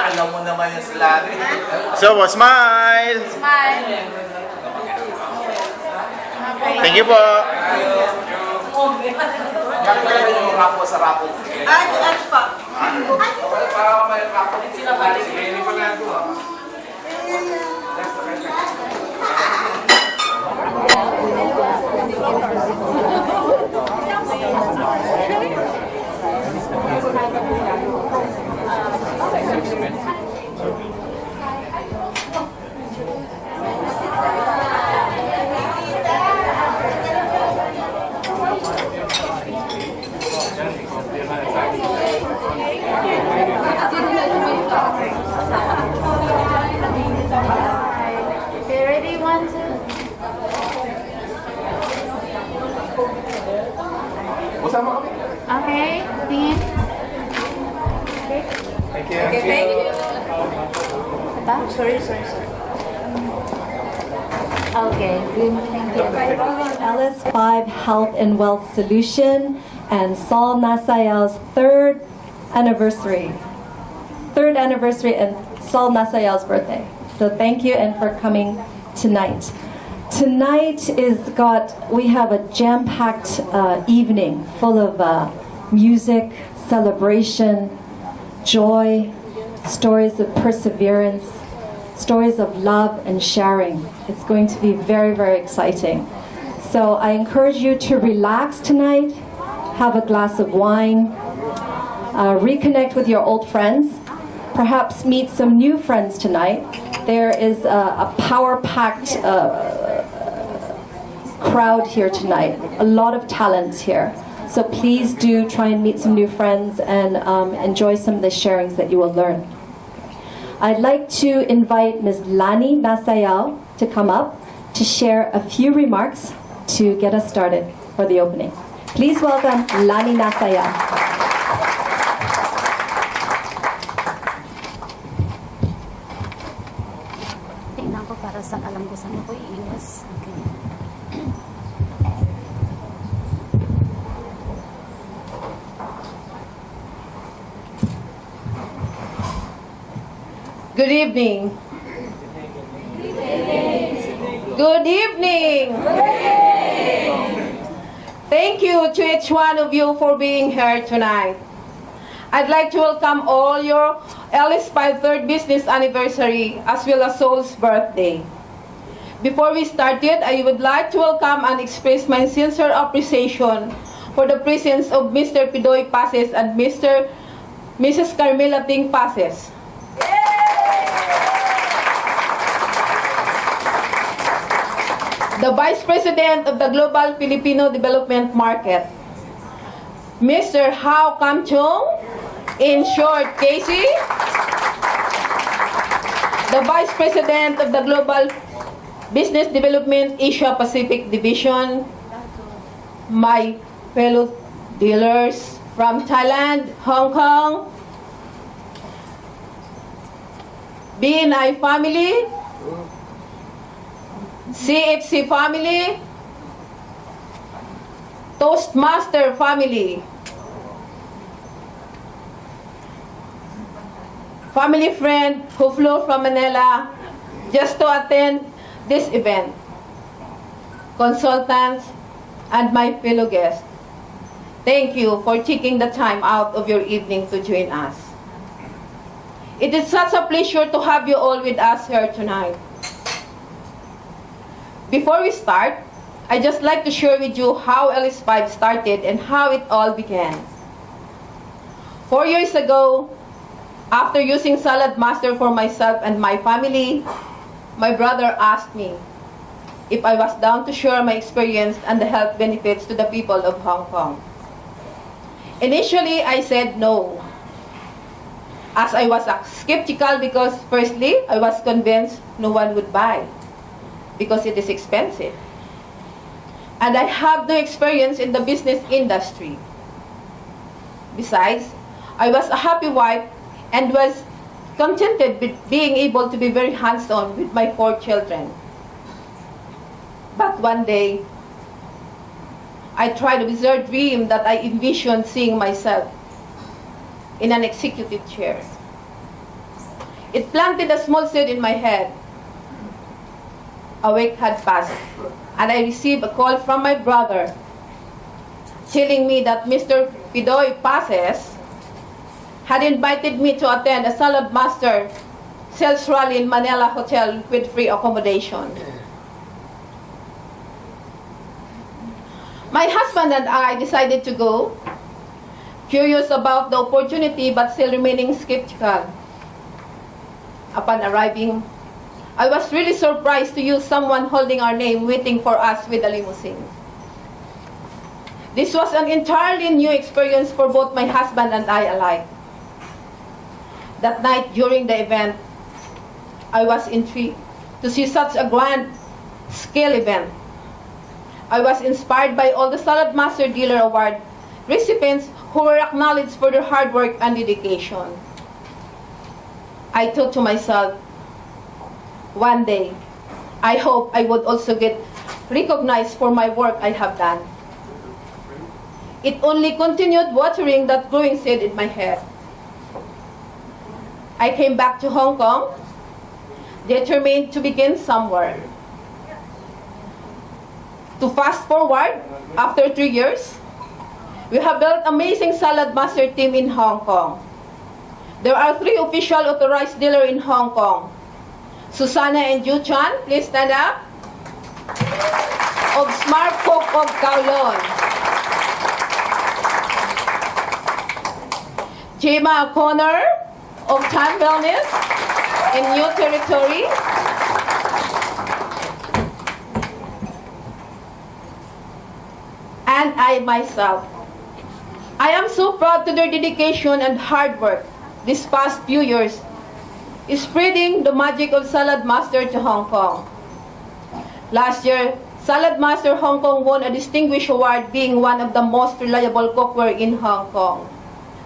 Alam mo naman yung sila. So, smile! Smile. Thank you po! Gagawin yung rapo sa rapo. Ano pa? Para may rapo. Sila ba? Hindi pa nga ito. Okay, ready? 1, 2. Usama kami. Okay, tingin. Thank you. Okay, thank you. Ata? Sorry. Okay, thank you. LS5 Health and Wealth Solution and Saul Nasayal's third anniversary and Saul Nasayal's birthday. So thank you and for coming tonight. Tonight we have a jam-packed evening full of music, celebration, joy, stories of perseverance, stories of love and sharing. It's going to be very, very exciting. So I encourage you to relax tonight, have a glass of wine, reconnect with your old friends, perhaps meet some new friends tonight. There is a power-packed crowd here tonight, a lot of talents here. So please do try and meet some new friends and enjoy some of the sharings that you will learn. I'd like to invite Ms. Lani Nasayal to come up to share a few remarks to get us started for the opening. Please welcome Lani Nasayal. Tingnan ko para sa alam ko saan ko iiwas. Okay. Good evening. Good evening. Thank you to each one of you for being here tonight. I'd like to welcome all your LS5 third business anniversary as well as Saul's birthday. Before we started, I would like to welcome and express my sincere appreciation for the presence of Mr. Pidoy Pases and Mrs. Carmela Ting Pases. The Vice President of the Global Filipino Development Market, Mr. Hao Kam Chung, in short, Casey, the Vice President of the Global Business Development Asia Pacific Division, my fellow dealers from Thailand, Hong Kong, BNI family, CHC family, Toastmaster family, family friend who flew from Manila just to attend this event, consultants, and my fellow guests, thank you for taking the time out of your evening to join us. It is such a pleasure to have you all with us here tonight. Before we start, I'd just like to share with you how LS5 started and how it all began. 4 years ago, after using Salad Master for myself and my family, my brother asked me if I was down to share my experience and the health benefits to the people of Hong Kong. Initially, I said no, as I was skeptical because firstly, I was convinced no one would buy because it is expensive. And I have no experience in the business industry. Besides, I was a happy wife and was contented with being able to be very hands-on with my 4 children. But one day, I tried a bizarre dream that I envisioned seeing myself in an executive chair. It planted a small seed in my head. A week had passed, and I received a call from my brother telling me that Mr. Pidoy Pases had invited me to attend a Salad Master sales rally in Manila Hotel with free accommodation. My husband and I decided to go, curious about the opportunity but still remaining skeptical. Upon arriving, I was really surprised to use someone holding our name waiting for us with a limousine. This was an entirely new experience for both my husband and I alike. That night during the event, I was intrigued to see such a grand scale event. I was inspired by all the Salad Master Dealer Award recipients who were acknowledged for their hard work and dedication. I thought to myself, one day, I hope I would also get recognized for my work I have done. It only continued watering that growing seed in my head. I came back to Hong Kong, determined to begin somewhere. To fast forward, after 3 years, we have built amazing Salad Master team in Hong Kong. There are 3 official authorized dealers in Hong Kong. Susanna and Yu Chan, please stand up. Of Smart Cook of Kowloon. Jema O'Connor of Time Wellness in New Territory. And I myself. I am so proud to their dedication and hard work this past few years, spreading the magic of Salad Master to Hong Kong. Last year, Salad Master Hong Kong won a distinguished award being one of the most reliable cookware in Hong Kong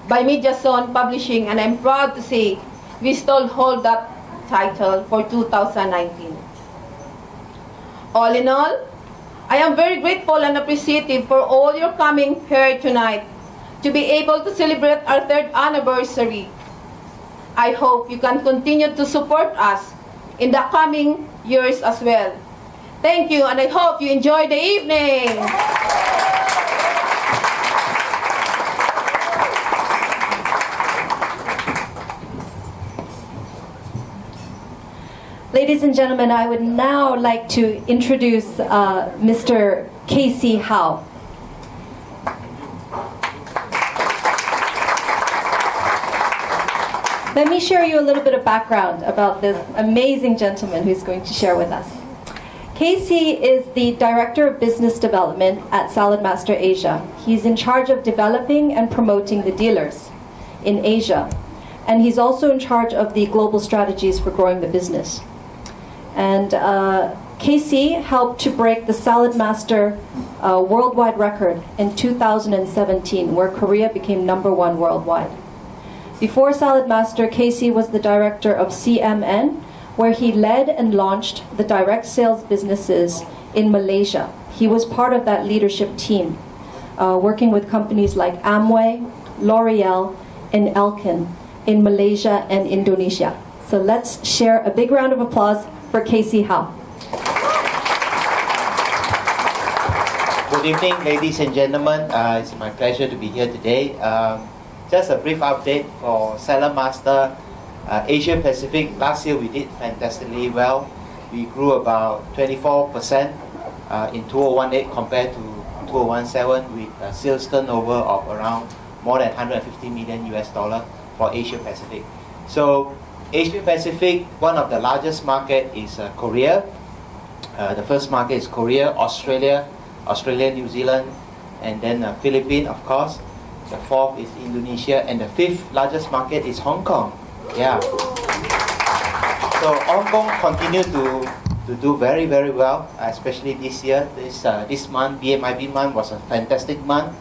by Mediazone Publishing, and I'm proud to say we still hold that title for 2019. All in all, I am very grateful and appreciative for all your coming here tonight to be able to celebrate our 3rd anniversary. I hope you can continue to support us in the coming years as well. Thank you, and I hope you enjoy the evening. Ladies and gentlemen, I would now like to introduce Mr. Casey Howe. Let me share you a little bit of background about this amazing gentleman who's going to share with us. Casey is the Director of Business Development at Salad Master Asia. He's in charge of developing and promoting the dealers in Asia. And he's also in charge of the global strategies for growing the business. And Casey helped to break the Salad Master worldwide record in 2017, where Korea became #1 worldwide. Before Salad Master, Casey was the director of CMN, where he led and launched the direct sales businesses in Malaysia. He was part of that leadership team, working with companies like Amway, L'Oreal, and Elkin in Malaysia and Indonesia. So let's share a big round of applause for Casey Howe. Good evening, ladies and gentlemen. It's my pleasure to be here today. Just a brief update for Salad Master Asia Pacific. Last year we did fantastically well. We grew about 24% in 2018 compared to 2017 with a sales turnover of around more than 150 million US dollar for Asia Pacific. So Asia Pacific, one of the largest market is Korea. The first market is Korea, Australia, New Zealand, and then Philippines, of course. The fourth is Indonesia, and the fifth largest market is Hong Kong. Yeah. So Hong Kong continue to do very, very well, especially this year. This month, BMIB month was a fantastic month.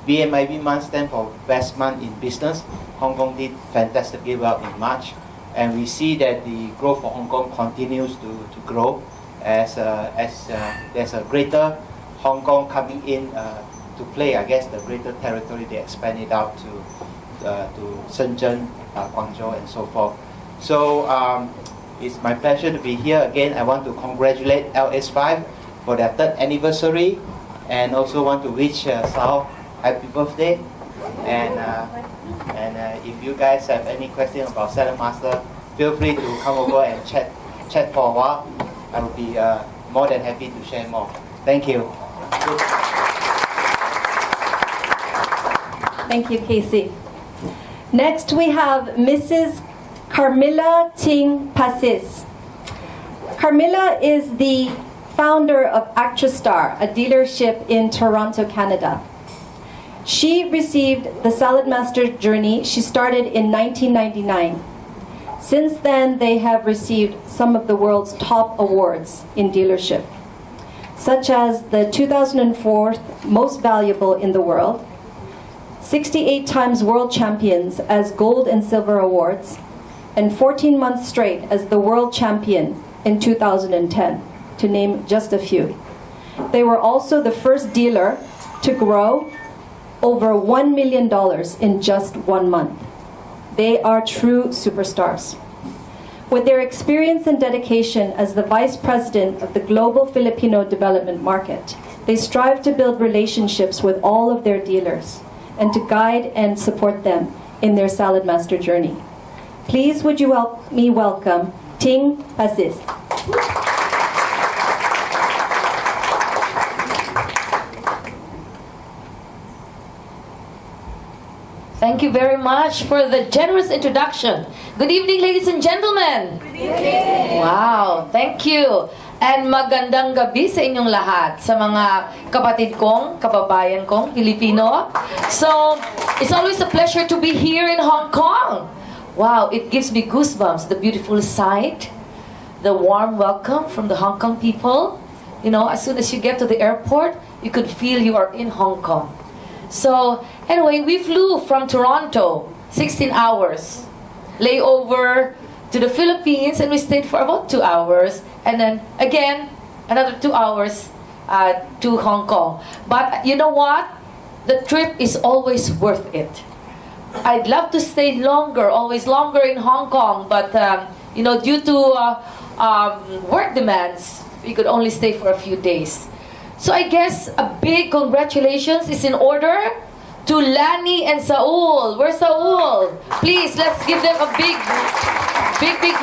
BMIB month stands for best month in business. Hong Kong did fantastically well in March, and we see that the growth for Hong Kong continues to grow as there's a greater Hong Kong coming in to play. I guess the greater territory they expand it out to Shenzhen, Guangzhou, and so forth. So it's my pleasure to be here again. I want to congratulate LS5 for their 3rd anniversary, and also want to wish Saul happy birthday. And if you guys have any questions about Salad Master, feel free to come over and chat for a while. I will be more than happy to share more. Thank you. Thank you, Casey. Next, we have Mrs. Carmilla Ting Pasis. Carmilla is the founder of Actristar, a dealership in Toronto, Canada. She received the Salad Master journey. She started in 1999. Since then, they have received some of the world's top awards in dealership, such as the 2004 Most Valuable in the World, 68 times World Champions as Gold and Silver Awards, and 14 months straight as the World Champion in 2010, to name just a few. They were also the first dealer to grow over $1 million in just 1 month. They are true superstars. With their experience and dedication as the Vice President of the Global Filipino Development Market, they strive to build relationships with all of their dealers and to guide and support them in their Salad Master journey. Please would you help me welcome Ting Pasis. Thank you very much for the generous introduction. Good evening, ladies and gentlemen. Good evening. Wow, thank you. And magandang gabi sa inyong lahat, sa mga kapatid kong, kababayan kong, Pilipino. So, it's always a pleasure to be here in Hong Kong. Wow, it gives me goosebumps, the beautiful sight, the warm welcome from the Hong Kong people. You know, as soon as you get to the airport, you could feel you are in Hong Kong. So, anyway, we flew from Toronto, 16 hours, layover to the Philippines, and we stayed for about 2 hours, and then again, another 2 hours to Hong Kong. But you know what? The trip is always worth it. I'd love to stay longer, always longer in Hong Kong, but you know, due to work demands, we could only stay for a few days. So I guess a big congratulations is in order to Lani and Saul. Where's Saul? Please, let's give them a big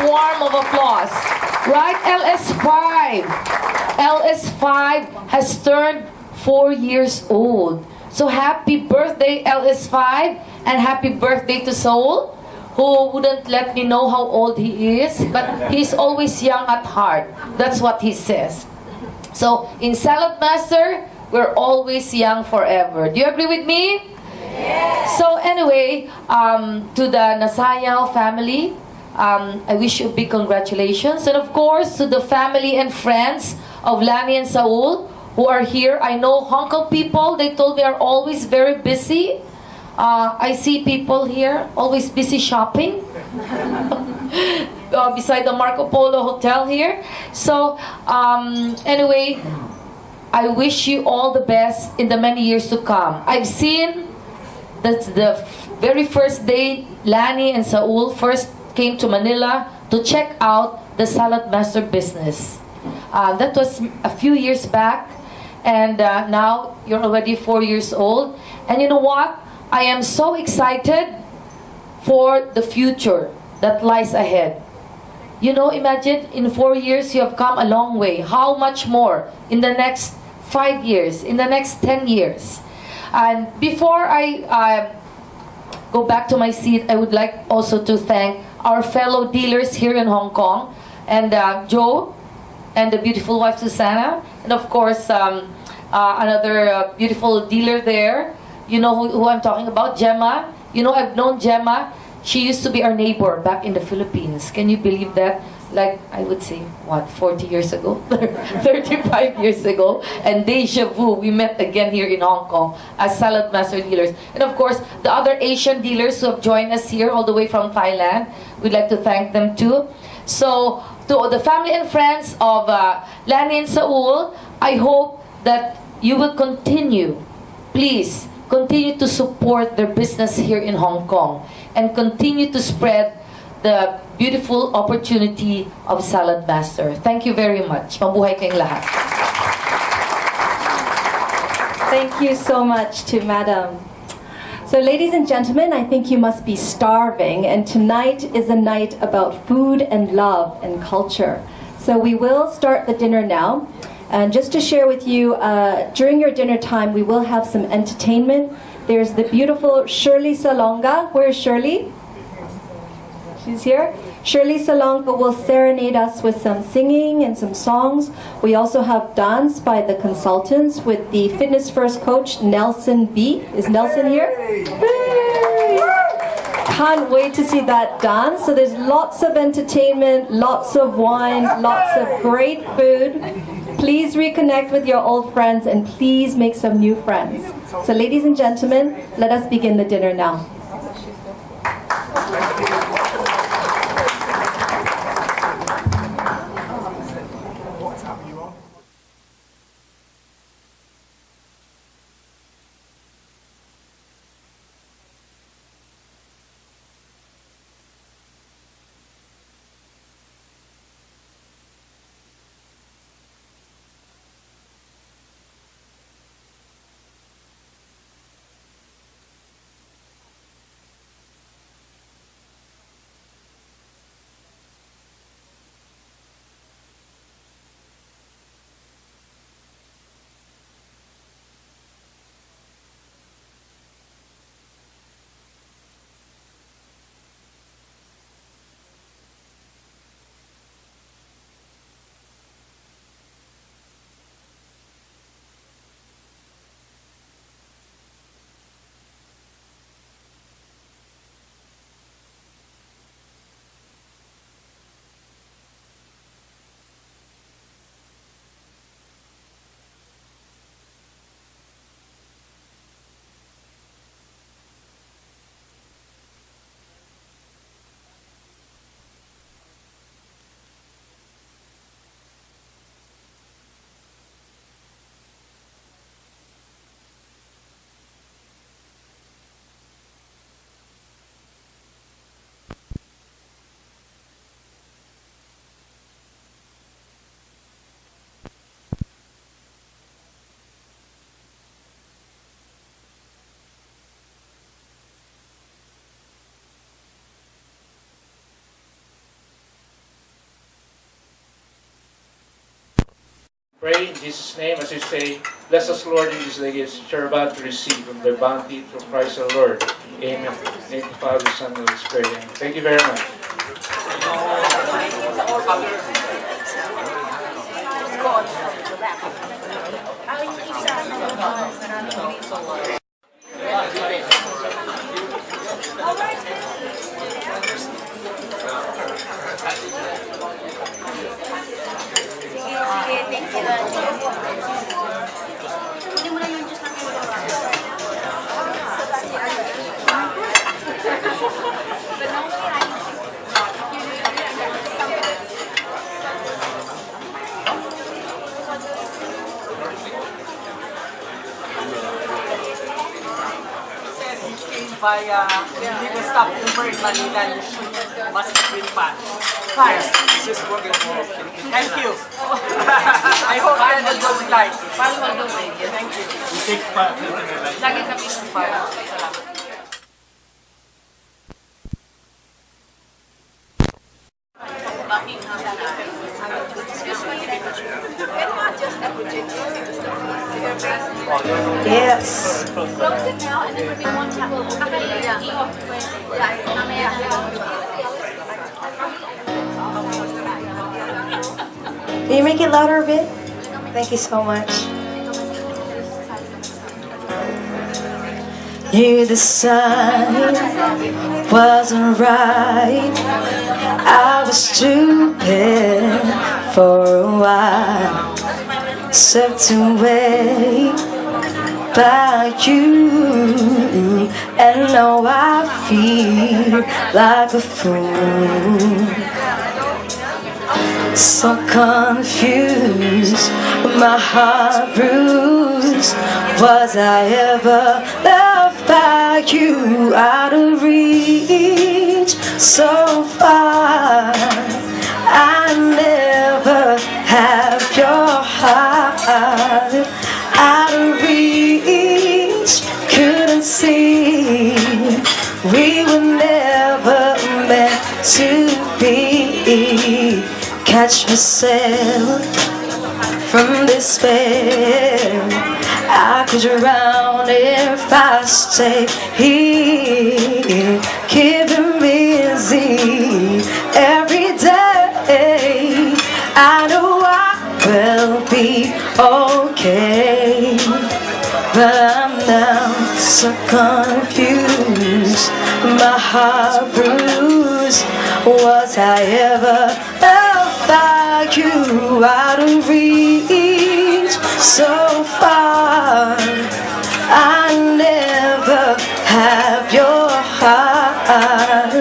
warm of applause. Right, LS5. LS5 has turned 4 years old. So happy birthday, LS5, and happy birthday to Saul, who wouldn't let me know how old he is, but he's always young at heart. That's what he says. So, in Salad Master, we're always young forever. Do you agree with me? Yes. So, anyway, to the Nasayaw family, I wish you big congratulations. And of course, to the family and friends of Lani and Saul who are here. I know Hong Kong people, they told me, are always very busy. I see people here always busy shopping. Beside the Marco Polo Hotel here. So, anyway, I wish you all the best in the many years to come. I've seen that's the very first day Lani and Saul first came to Manila to check out the Salad Master business. That was a few years back, And now you're already 4 years old. And you know what? I am so excited for the future that lies ahead. You know, imagine in 4 years you have come a long way. How much more in the next 5 years, in the next 10 years? And before I go back to my seat, I would like also to thank our fellow dealers here in Hong Kong, and Joe, and the beautiful wife Susanna, and of course another beautiful dealer there. You know who I'm talking about, Gemma. You know, I've known Gemma. She used to be our neighbor back in the Philippines. Can you believe that? Like, I would say, what, 40 years ago? 35 years ago. And deja vu, we met again here in Hong Kong as Salad Master dealers. And of course, the other Asian dealers who have joined us here all the way from Thailand, we'd like to thank them too. So, to the family and friends of Lani and Saul, I hope that you will continue, please, continue to support their business here in Hong Kong and continue to spread the beautiful opportunity of Salad Master. Thank you very much. Mabuhay kayong lahat. Thank you so much to Madam. So ladies and gentlemen, I think you must be starving, and tonight is a night about food and love and culture. So we will start the dinner now. And just to share with you, during your dinner time, we will have some entertainment. There's the beautiful Shirley Salonga. Where is Shirley? She's here. Shirley Salonga will serenade us with some singing and some songs. We also have dance by the consultants with the Fitness First coach, Nelson B. Is Nelson here? Hey! Can't wait to see that dance. So there's lots of entertainment, lots of wine, lots of great food. Please reconnect with your old friends and please make some new friends. So ladies and gentlemen, let us begin the dinner now. Pray in Jesus' name as you say, bless us, Lord, in this day gifts which are about to receive from thy bounty through Christ our Lord. Amen. Thank you, Father, Son, and Holy Spirit. Amen. Thank you very much. By legal stop number in Manila, you must have been fast. Fast. Thank you. I hope I will go light. Paano all the way? Thank you. Lagi kami ng fire. Salamat. Yes. Close it now and then when we want to go. Can you make it louder a bit? Thank you so much. You decide wasn't right. I was stupid for a while. Swept away by you, and now I feel like a fool. So confused, my heart bruised. Was I ever loved by you? Out of reach, so far. I never have your heart. Out of reach, couldn't see. We were never meant to be. Catch myself from despair. I could drown if I stay here. Keeping busy every day. I know I will be okay, but I'm now so confused. My heart bruised. Was I ever loved by you? Out of reach, so far. I never have your heart.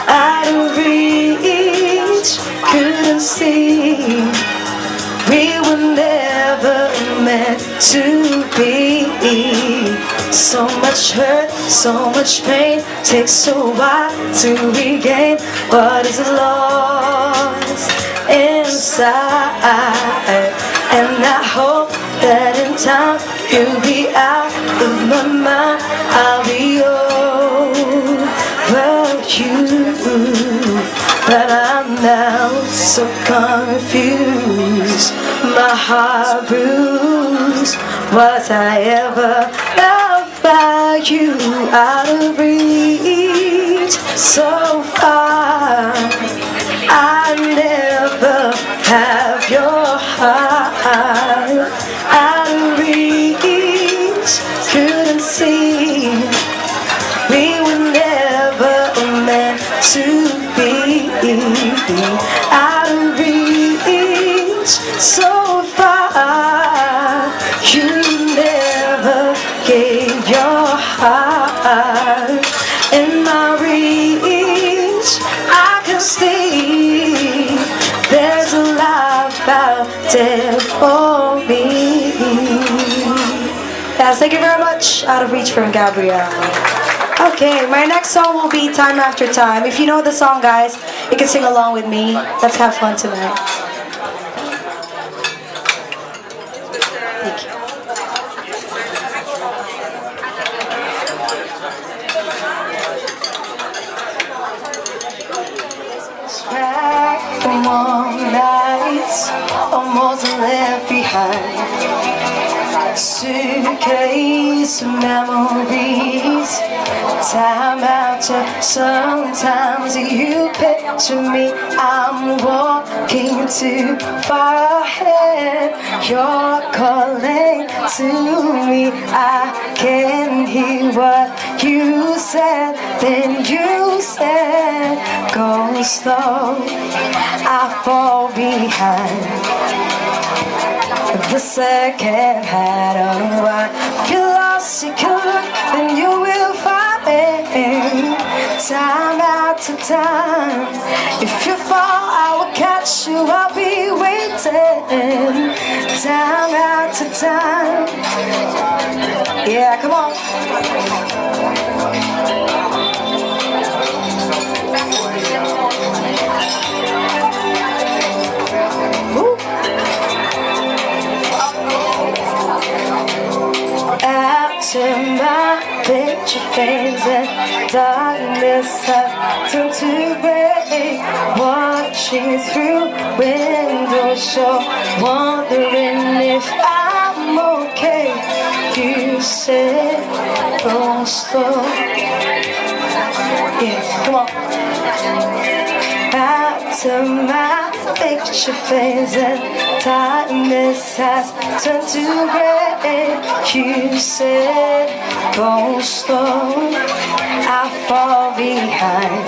Out of reach, couldn't see. We were never meant to be. So much hurt, so much pain. Takes a while to regain what is lost inside. And I hope that in time you'll be out of my mind. I'll be over you. But I'm now so confused. My heart bruised. Was I ever loved by you? Out of reach, so far. I never have your heart. Out of reach, couldn't see. We were never meant to be. Out of reach, so far. You never gave your heart. In my reach, I can see there's a life out there for me. Yes, thank you very much. Out of Reach from Gabrielle. Okay, my next song will be Time After Time. If you know the song, guys, you can sing along with me. Let's have fun tonight. Thank you. Back from all nights, almost left behind. Suitcase of memories. Time after sometimes you picture me. I'm walking too far ahead. You're calling to me. I can hear what you said. Then you said, go slow. I fall behind. The second hand of why you lost your could, then you will find me. Time after time. If you fall, I will catch you. I'll be waiting. Time after time. Yeah, come on. Woo. to my picture frames and darkness has turned to gray. Watching through windows, sure, wondering if I'm okay. You said, go slow. Yeah, come on. Back to my picture frames and darkness has turned to gray. You said, go slow, I fall behind.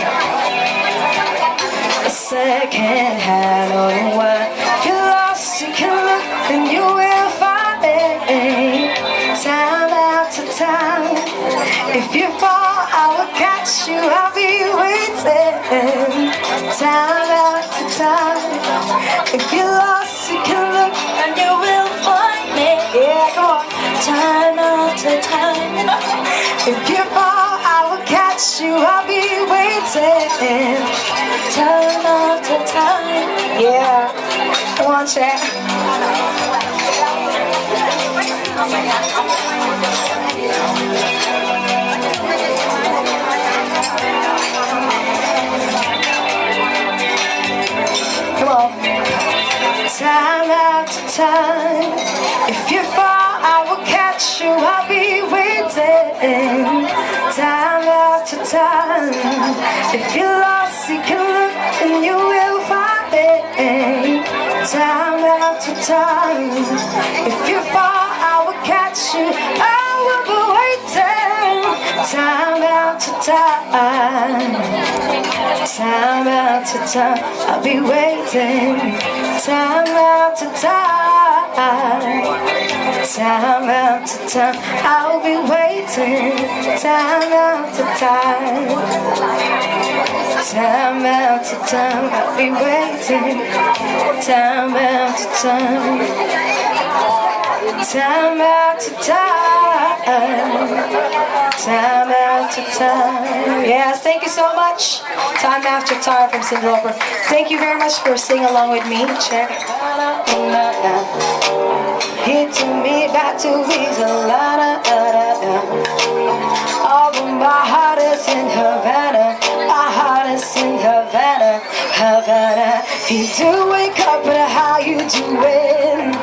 A second hand on what you lost, you can look and you will find it. Time after time, if you fall, I will catch you, I'll be waiting. Time after time, if you're lost, you can look and you will find me. Yeah, come on. Time after time, if you fall, I will catch you, I'll be waiting. Time after time, yeah. Come on, chat. Come on. Time after time, if you fall, I will catch you, I'll be waiting. Time after time, if you're lost, you can look and you will find it. Time after time, if you fall, I will catch you, I will be waiting. Time after time. Time after time, I'll be waiting. Time after time. Time after time, I'll be waiting. Time after time. Time after time, I'll be waiting. Time after time. Time after time. Time after time. Yes, thank you so much. Time after time from Cindy Lauper. Thank you very much for singing along with me. Check. Hit to me back to Weasel. All of my heart is in Havana. My heart is in Havana. Havana. You do wake up, but how you doing?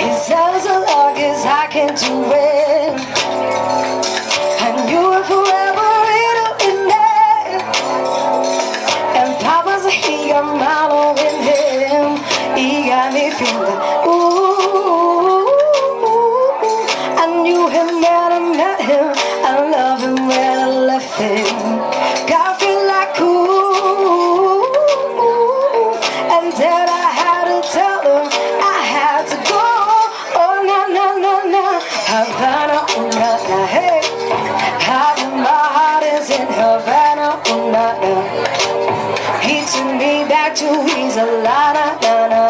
It's as long as I can do it. And you were forever in it. And Papa's he got mine in him. He got me feeling, ooh. I knew him when I met him. I love him when I left him. God feel like ooh. And then I had to tell him I had to go. Oh na na na na, Havana, oh na na, hey. My heart is in Havana, oh na na. He took me back to Weasel, na na na na.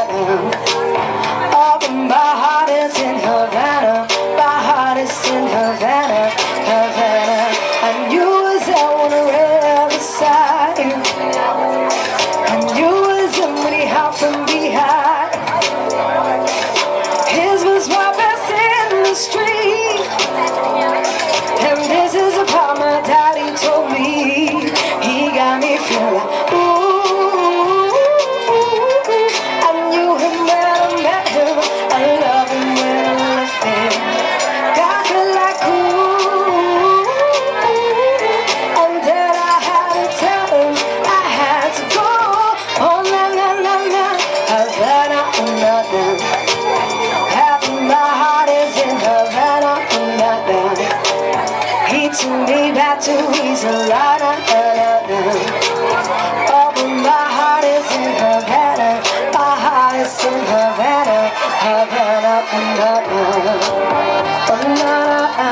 Oh, but my heart is in Havana. My heart is in Havana, Havana. And you was there on the other side. And you was in when he hopped from behind. His was my best in the street. And this is a part my daddy told me. He got me feeling, ooh. I knew him when I met him. I love him when I left him. Got me like ooh. And then I had to tell him I had to go. Oh na na na na, Havana, oh na na. Half of my heart is in Havana, oh na na. He took me back to Weasel, na na na na. Oh, but my heart is in Havana. My heart is in Havana, Havana, oh na na. Oh na na.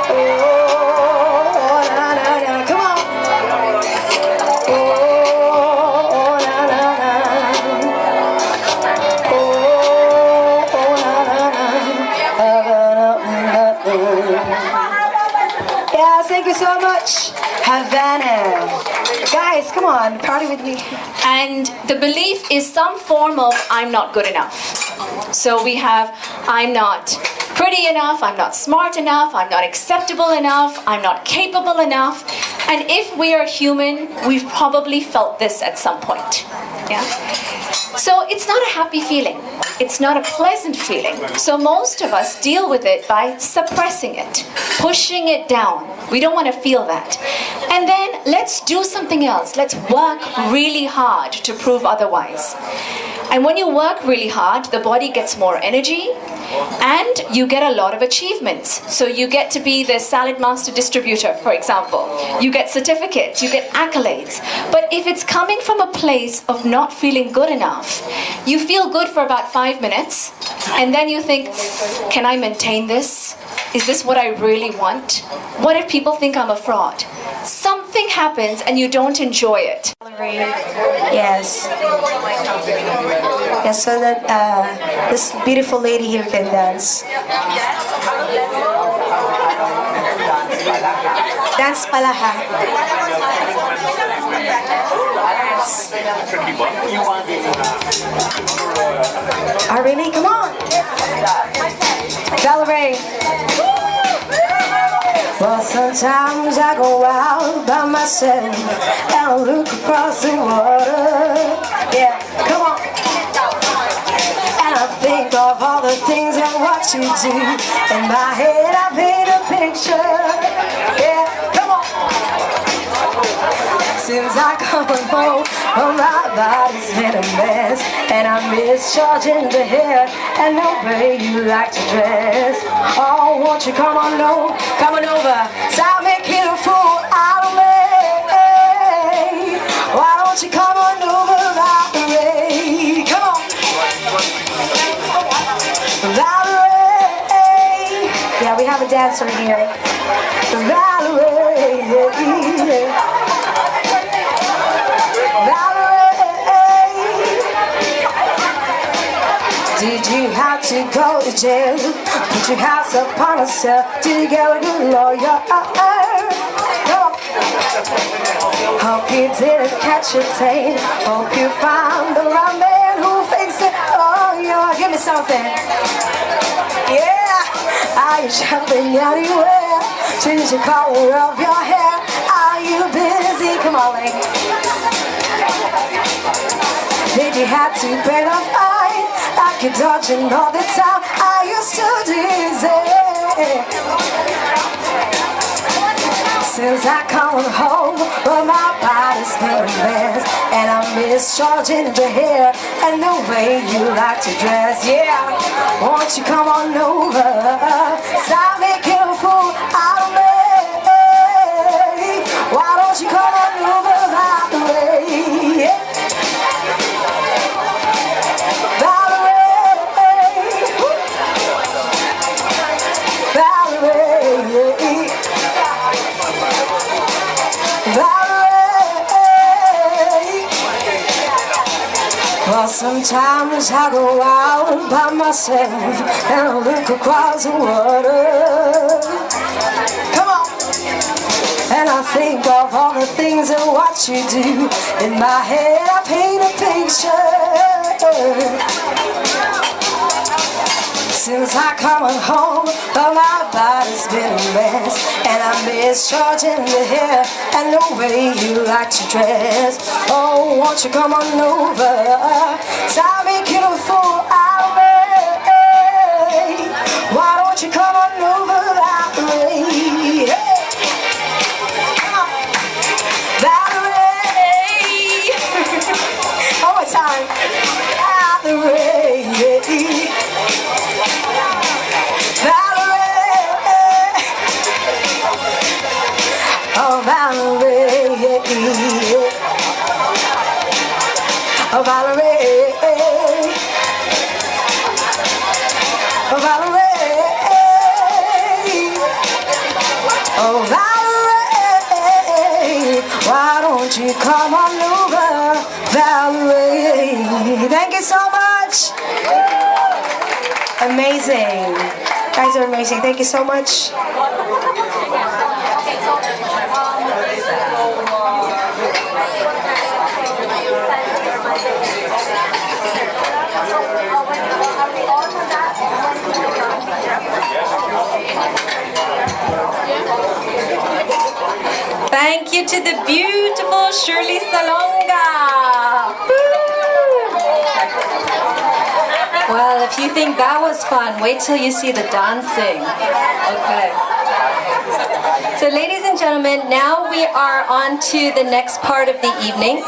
Oh na na na. Come on. Oh na na na. Oh na na na. Havana, oh na na. Yes, thank you so much, Havana. Guys, come on, party with me. And the belief is some form of I'm not good enough. So we have I'm not pretty enough, I'm not smart enough, I'm not acceptable enough, I'm not capable enough. And if we are human, we've probably felt this at some point. Yeah? So it's not a happy feeling. It's not a pleasant feeling. So most of us deal with it by suppressing it, pushing it down. We don't want to feel that. And then let's do something else. Let's work really hard to prove otherwise. And when you work really hard, the body gets more energy and you get a lot of achievements. So you get to be the salad master distributor, for example. You get certificates, you get accolades. But if it's coming from a place of not feeling good enough, you feel good for about 5 minutes and then you think, can I maintain this? Is this what I really want? What if people think I'm a fraud? Something happens and you don't enjoy it. Yes. Yes, so that this beautiful lady here can dance. Dance pala ha. Oh, really? Come on. Valerie. Well, sometimes I go out by myself and I look across the water. Yeah, come on. And I think of all the things and what you do. In my head I paint a picture. Yeah, come on. Since I come home, oh, my body's been a mess, and I miss charging the hair and the way you like to dress. Oh, won't you come on over, stop making a fool out of me. Why don't you come on over, Valerie? Come on, Valerie. Yeah, we have a dancer here. Valerie. Did you have to go to jail? Put your house upon yourself? Did you get a good lawyer? Hope you didn't catch your tail. Hope you found the right man who'll fix it. Oh, yeah, give me something. Yeah, are you shopping anywhere? Change the color of your hair. Are you busy? Come on, lady. Did you have to pay the fine? Like you're dodging all the time. Are you still dizzy? Since I come home, well, my body's been a mess, and I miss charging the hair and the way you like to dress. Yeah, won't you come on over? Stop making a fool out of me. Why don't you come on over my way? Yeah. Well, sometimes I go out by myself and I look across the water. Come on! And I think of all the things and what you do. In my head I paint a picture. Since I come home, well, my body's been a mess, and I miss charging the hair and the way you like to dress. Oh, won't you come on over? Stop making a fool out of me. Why don't you come on over Valerie? Hey. Come on. Valerie. One more time. Valerie. Oh, Valerie, oh, Valerie, oh, Valerie, oh, Valerie, why don't you come on over, Valerie? Thank you so much. Amazing. You guys are amazing. Thank you so much. Thank you to the beautiful Shirley Salonga. Well, if you think that was fun, wait till you see the dancing. Okay. So ladies and gentlemen, now we are on to the next part of the evening.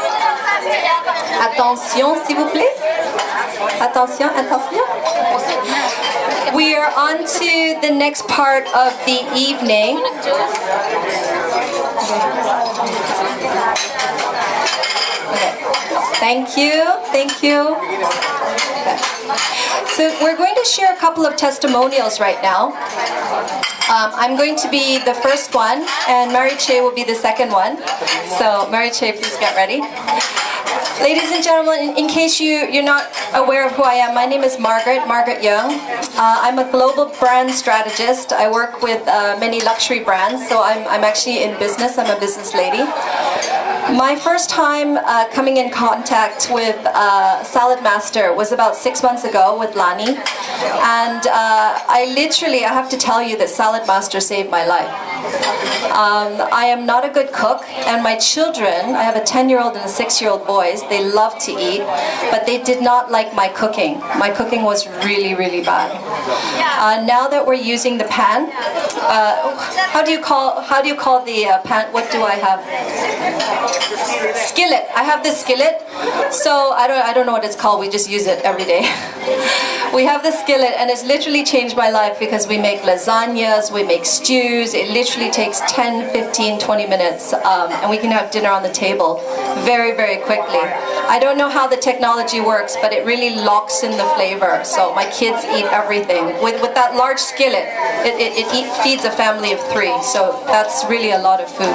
Attention, s'il vous plaît. Attention, attention. We are on to the next part of the evening. Okay. Thank you, thank you. Okay. So we're going to share a couple of testimonials right now. I'm going to be the first one, and Mary Che will be the second one. So Mary Che, please get ready. Ladies and gentlemen, in case you're not aware of who I am, my name is Margaret Young. I'm a global brand strategist. I work with many luxury brands, so I'm actually in business. I'm a business lady. My first time coming in contact with Salad Master was about 6 months ago with Lani. And I have to tell you that Salad Master saved my life. I am not a good cook, and my children, I have a 10-year-old and a 6-year-old boys, they love to eat, but they did not like my cooking. My cooking was really, really bad. Now that we're using the pan, how do you call the pan? What do I have? Skillet. I have this skillet. So I don't know what it's called. We just use it every day. We have the skillet, and it's literally changed my life because we make lasagnas, we make stews. It literally takes 10, 15, 20 minutes, and we can have dinner on the table very, very quickly. I don't know how the technology works, but it really locks in the flavor. So my kids eat everything. With that large skillet, it feeds a family of 3. So that's really a lot of food.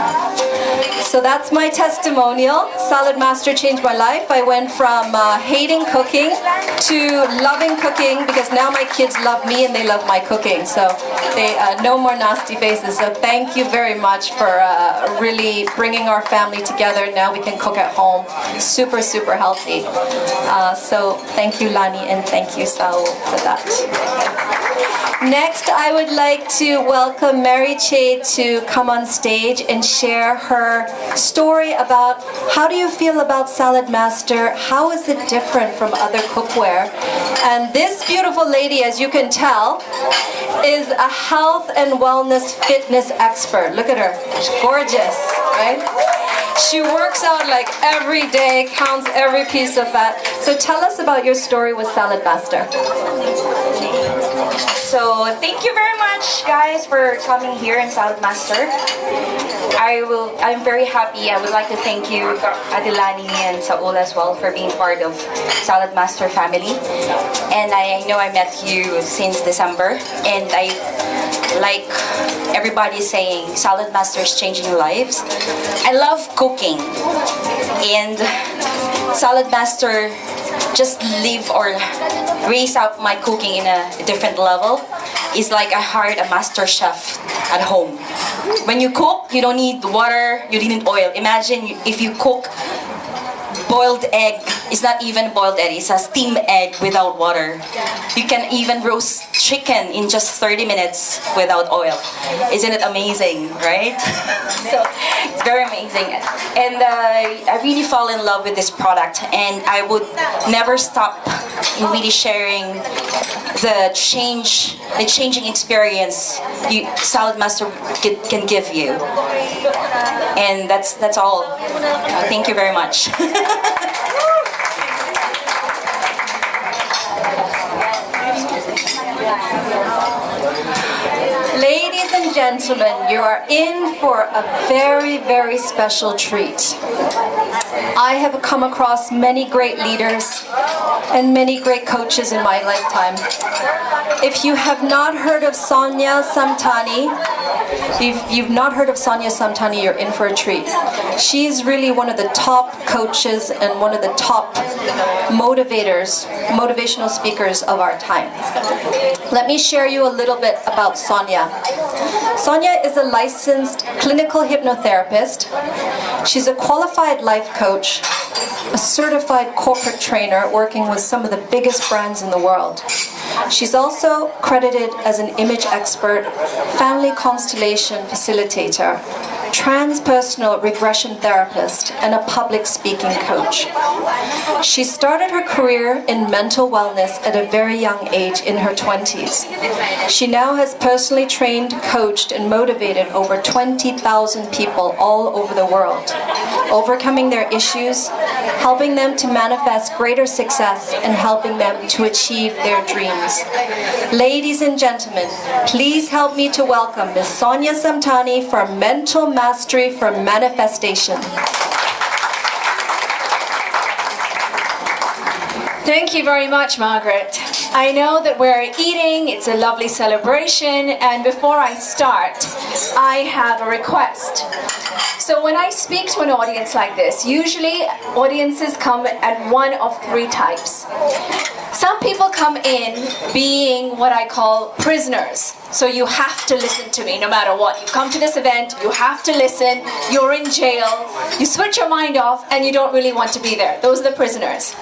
So that's my testimonial. Salad Master changed my life. I went from hating cooking to loving cooking because now my kids love me and they love my cooking. So they no more nasty faces. So thank you very much for really bringing our family together. Now we can cook at home. Super, super healthy. So thank you, Lani, and thank you, Saul, for that. Next, I would like to welcome Mary Che to come on stage and share her story about how do you feel about Salad Master, how is it different from other cookware. And this beautiful lady, as you can tell, is a health and wellness fitness expert. Look at her, she's gorgeous, right? She works out like every day, counts every piece of fat. So tell us about your story with Salad Master. So thank you very much, guys, for coming here in Salad Master. I'm very happy. I would like to thank you, Adilani and Saul as well, for being part of Salad Master family. And I know I met you since December, and I like everybody saying Salad Master is changing lives. I love cooking, and Salad Master just live or raise up my cooking in a different level. It's like I hired a master chef at home. When you cook, you don't need water, you don't need oil. Imagine if you cook boiled egg. It's not even boiled egg, it's a steamed egg without water. You can even roast chicken in just 30 minutes without oil. Isn't it amazing, right? So it's very amazing. And I really fall in love with this product, and I would never stop in really sharing the changing experience Salad Master can give you. And that's all. Thank you very much. Ladies and gentlemen, you are in for a very, very special treat. I have come across many great leaders and many great coaches in my lifetime. If you have not heard of Sonia Samtani, if you've not heard of Sonia Samtani, you're in for a treat. She's really one of the top coaches and one of the top motivational speakers of our time. Let me share you a little bit about Sonia. Sonia is a licensed clinical hypnotherapist. She's a qualified life coach, a certified corporate trainer working with some of the biggest brands in the world. She's also credited as an image expert, family constellation facilitator, transpersonal regression therapist, and a public speaking coach. She started her career in mental wellness at a very young age in her 20s. She now has personally trained, coached, and motivated over 20,000 people all over the world, overcoming their issues, helping them to manifest greater success, and helping them to achieve their dreams. Ladies and gentlemen, please help me to welcome Ms. Sonia Samtani for Mental Mastery for Manifestation. Thank you very much, Margaret. I know that we're eating, it's a lovely celebration, and before I start, I have a request. So when I speak to an audience like this, usually audiences come at one of three types. Some people come in being what I call prisoners. So you have to listen to me no matter what. You come to this event, you have to listen, you're in jail, you switch your mind off, and you don't really want to be there. Those are the prisoners.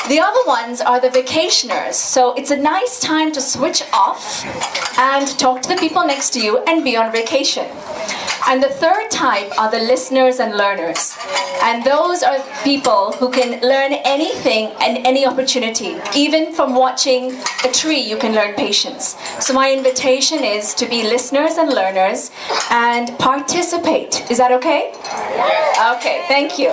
The other ones are the vacationers. So it's a nice time to switch off and talk to the people next to you and be on vacation. And the third type are the listeners and learners. And those are people who can learn anything and any opportunity. Even from watching a tree, you can learn patience. So my invitation is to be listeners and learners and participate. Is that okay? Okay, thank you.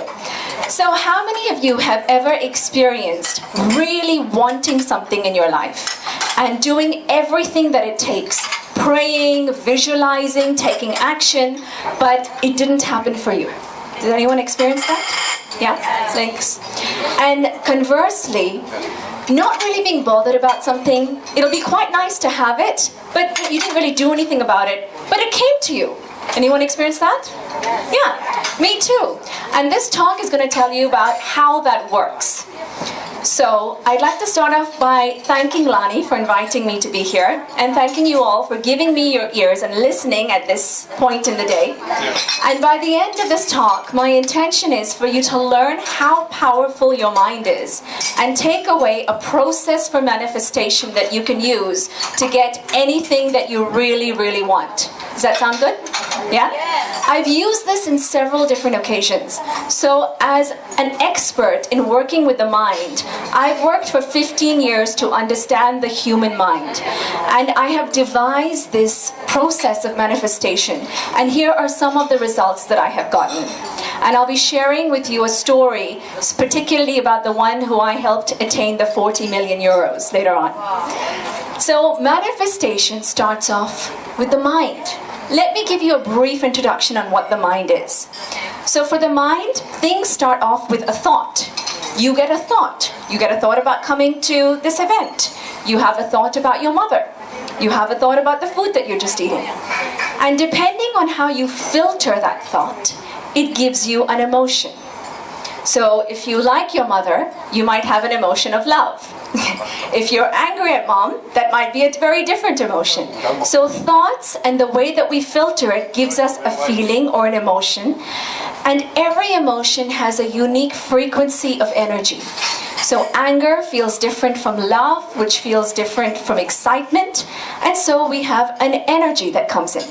So how many of you have ever experienced really wanting something in your life and doing everything that it takes? Praying, visualizing, taking action, but it didn't happen for you. Did anyone experience that? Yeah? Thanks. And conversely, not really being bothered about something, it'll be quite nice to have it, but you didn't really do anything about it, but it came to you. Anyone experience that? Yeah, me too. And this talk is going to tell you about how that works. So I'd like to start off by thanking Lani for inviting me to be here and thanking you all for giving me your ears and listening at this point in the day. And by the end of this talk, my intention is for you to learn how powerful your mind is and take away a process for manifestation that you can use to get anything that you really, really want. Does that sound good? Yeah? I've used this in several different occasions. So as an expert in working with the mind, I've worked for 15 years to understand the human mind. And I have devised this process of manifestation. And here are some of the results that I have gotten. And I'll be sharing with you a story, particularly about the one who I helped attain the 40 million euros later on. So manifestation starts off with the mind. Let me give you a brief introduction on what the mind is. So for the mind, things start off with a thought. You get a thought. You get a thought about coming to this event. You have a thought about your mother. You have a thought about the food that you're just eating. And depending on how you filter that thought, it gives you an emotion. So if you like your mother, you might have an emotion of love. If you're angry at mom, that might be a very different emotion. So thoughts and the way that we filter it gives us a feeling or an emotion. And every emotion has a unique frequency of energy. So anger feels different from love, which feels different from excitement. And so we have an energy that comes in.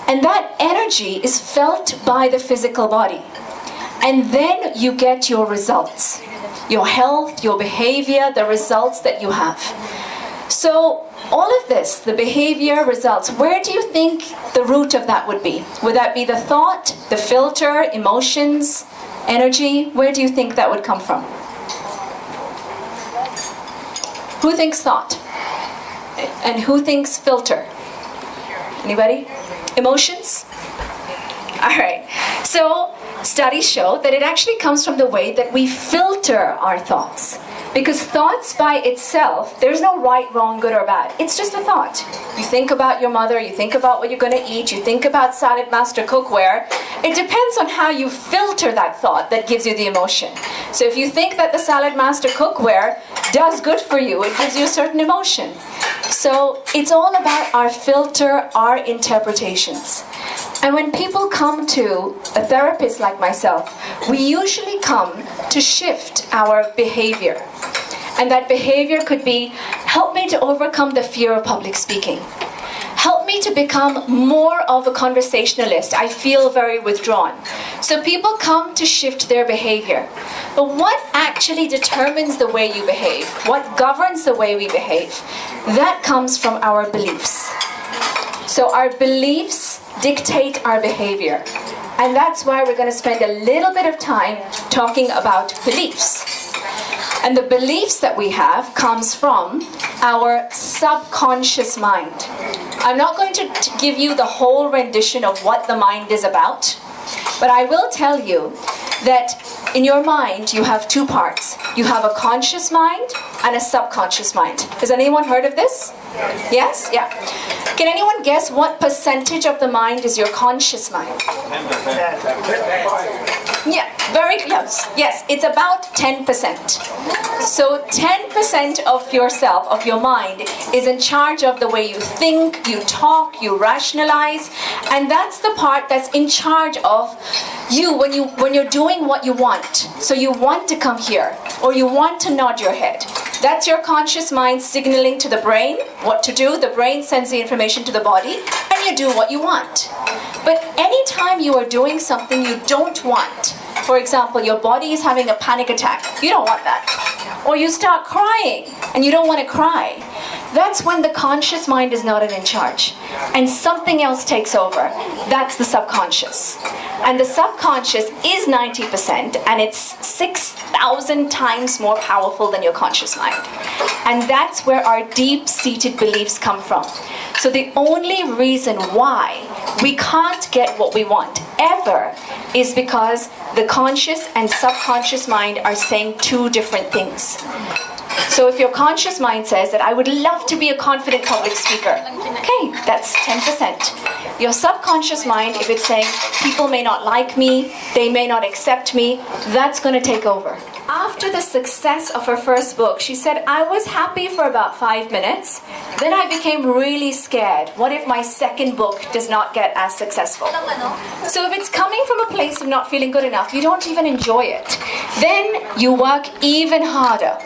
And that energy is felt by the physical body. And then you get your results. Your health, your behavior, the results that you have. So all of this, the behavior, results, where do you think the root of that would be? Would that be the thought, the filter, emotions, energy? Where do you think that would come from? Who thinks thought? And who thinks filter? Anybody? Emotions? All right. So studies show that it actually comes from the way that we filter our thoughts. Because thoughts by itself, there's no right, wrong, good or bad. It's just a thought. You think about your mother, you think about what you're going to eat, you think about salad master cookware. It depends on how you filter that thought that gives you the emotion. So if you think that the salad master cookware does good for you, it gives you a certain emotion. So it's all about our filter, our interpretations. And when people come to a therapist like myself, we usually come to shift our behavior. And that behavior could be, help me to overcome the fear of public speaking. help me to become more of a conversationalist. I feel very withdrawn. So people come to shift their behavior. But what actually determines the way you behave? What governs the way we behave? That comes from our beliefs. So our beliefs dictate our behavior. And that's why we're going to spend a little bit of time talking about beliefs. And the beliefs that we have comes from our subconscious mind. I'm not going to give you the whole rendition of what the mind is about, but I will tell you that in your mind you have two parts. You have a conscious mind and a subconscious mind. Has anyone heard of this? Yes? Yeah. Can anyone guess what percentage of the mind is your conscious mind? 10%. Yeah, very close. Yes, it's about 10%. So 10% of yourself, of your mind, is in charge of the way you think, you talk, you rationalize, and that's the part that's in charge of you when you're doing what you want. So you want to come here, or you want to nod your head. That's your conscious mind signaling to the brain what to do. The brain sends the information to the body, and you do what you want. But anytime you are doing something you don't want, for example, your body is having a panic attack, you don't want that. Or you start crying, and you don't want to cry. That's when the conscious mind is not in charge, and something else takes over. That's the subconscious. And the subconscious is 90%, and it's 6,000 times more powerful than your conscious mind. And that's where our deep-seated beliefs come from. So the only reason why we can't get what we want ever is because the conscious and subconscious mind are saying two different things. So if your conscious mind says that I would love to be a confident public speaker, okay, that's 10%. Your subconscious mind, if it's saying people may not like me, they may not accept me, that's going to take over. After the success of her first book, she said, I was happy for about 5 minutes. Then I became really scared. What if my second book does not get as successful? So if it's coming from a place of not feeling good enough, you don't even enjoy it. Then you work even harder.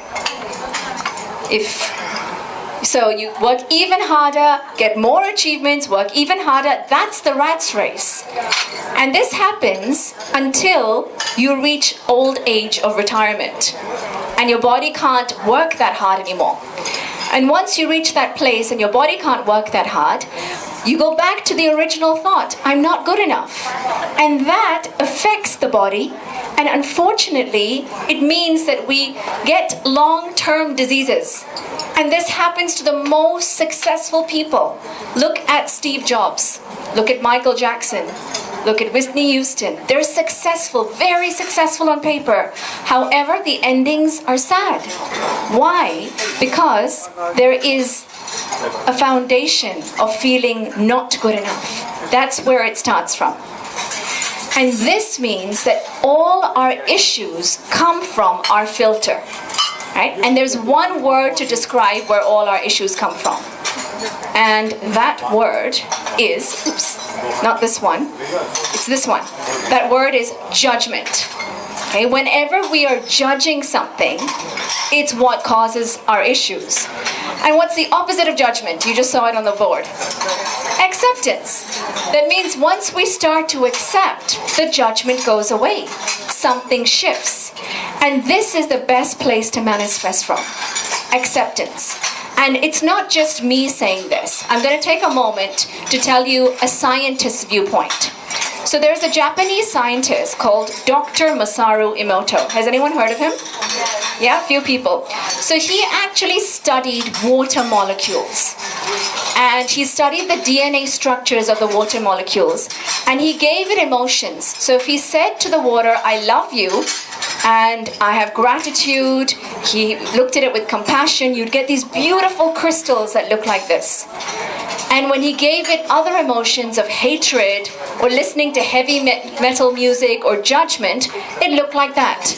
So you work even harder, get more achievements, work even harder. That's the rat's race. And this happens until you reach old age of retirement. And your body can't work that hard anymore. And once you reach that place and your body can't work that hard, you go back to the original thought, I'm not good enough. And that affects the body. And unfortunately, it means that we get long-term diseases. And this happens to the most successful people. Look at Steve Jobs. Look at Michael Jackson. Look at Whitney Houston. They're successful, very successful on paper. However, the endings are sad. Why? Because there is a foundation of feeling not good enough. That's where it starts from. And this means that all our issues come from our filter. Right? And there's one word to describe where all our issues come from. And that word is, not this one, it's this one. That word is judgment. Okay? Whenever we are judging something, it's what causes our issues. And what's the opposite of judgment? You just saw it on the board. Acceptance. That means once we start to accept, the judgment goes away. Something shifts. And this is the best place to manifest from. Acceptance. And it's not just me saying this. I'm going to take a moment to tell you a scientist's viewpoint. So there's a Japanese scientist called Dr. Masaru Emoto. Has anyone heard of him? Yeah, a few people. So he actually studied water molecules. And he studied the DNA structures of the water molecules. And he gave it emotions. So if he said to the water, I love you, and I have gratitude, he looked at it with compassion, you'd get these beautiful crystals that look like this. And when he gave it other emotions of hatred, or listening to heavy metal music, or judgment, it looked like that.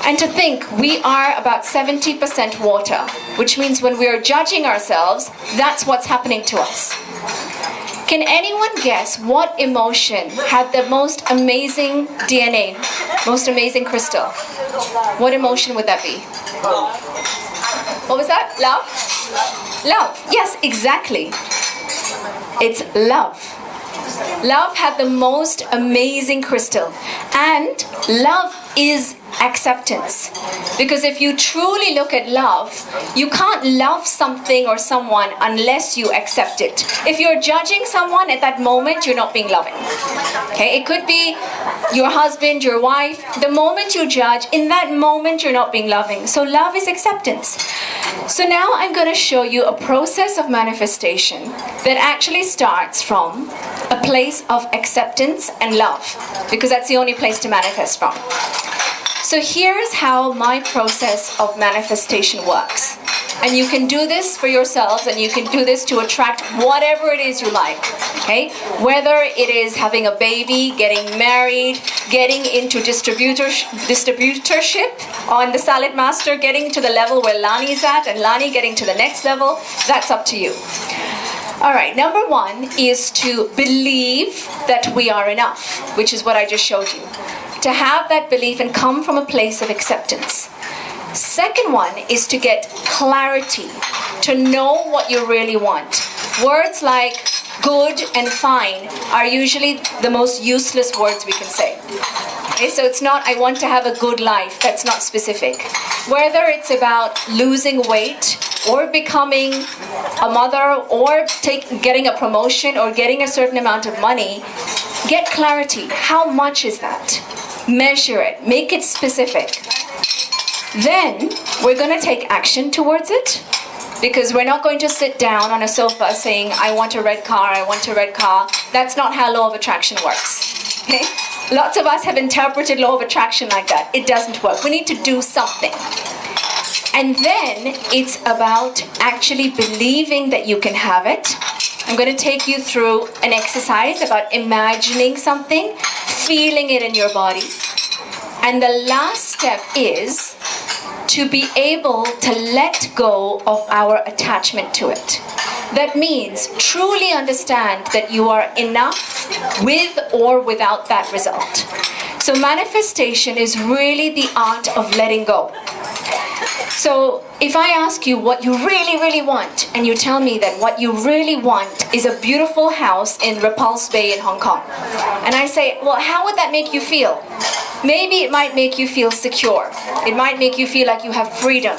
And to think, we are about 70% water, which means when we are judging ourselves, that's what's happening to us. Can anyone guess what emotion had the most amazing DNA, most amazing crystal? What emotion would that be? What was that? Love? Love. Yes, exactly. It's love. Love had the most amazing crystal, and love is acceptance. Because if you truly look at love, you can't love something or someone unless you accept it. If you're judging someone at that moment, you're not being loving. Okay, it could be your husband, your wife. The moment you judge, in that moment you're not being loving. So love is acceptance. So now I'm going to show you a process of manifestation that actually starts from a place of acceptance and love, because that's the only place to manifest from. So here's how my process of manifestation works. And you can do this for yourselves, and you can do this to attract whatever it is you like. Okay? Whether it is having a baby, getting married, getting into distributorship on the Salad Master, getting to the level where Lani's at, and Lani getting to the next level, that's up to you. Alright, number one is to believe that we are enough, which is what I just showed you. To have that belief and come from a place of acceptance. Second one is to get clarity, to know what you really want. Words like good and fine are usually the most useless words we can say. Okay, so it's not, I want to have a good life. That's not specific. Whether it's about losing weight or becoming a mother or getting a promotion or getting a certain amount of money, get clarity. How much is that? Measure it. Make it specific. Then we're going to take action towards it, because we're not going to sit down on a sofa saying, I want a red car, I want a red car. That's not how law of attraction works. Okay? Lots of us have interpreted law of attraction like that. It doesn't work. We need to do something. And then it's about actually believing that you can have it. I'm going to take you through an exercise about imagining something, feeling it in your body. And the last step is to be able to let go of our attachment to it. That means truly understand that you are enough with or without that result. So manifestation is really the art of letting go. So if I ask you what you really, really want, and you tell me that what you really want is a beautiful house in Repulse Bay in Hong Kong, and I say, well, how would that make you feel? Maybe it might make you feel secure. It might make you feel like you have freedom.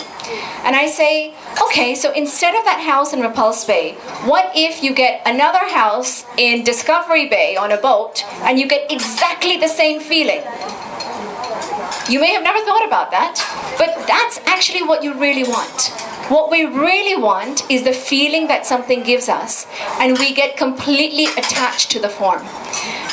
And I say, okay, so instead of that house in Repulse Bay, what if you get another house in Discovery Bay on a boat, and you get exactly the same feeling? You may have never thought about that, but that's actually what you really want. What we really want is the feeling that something gives us, and we get completely attached to the form.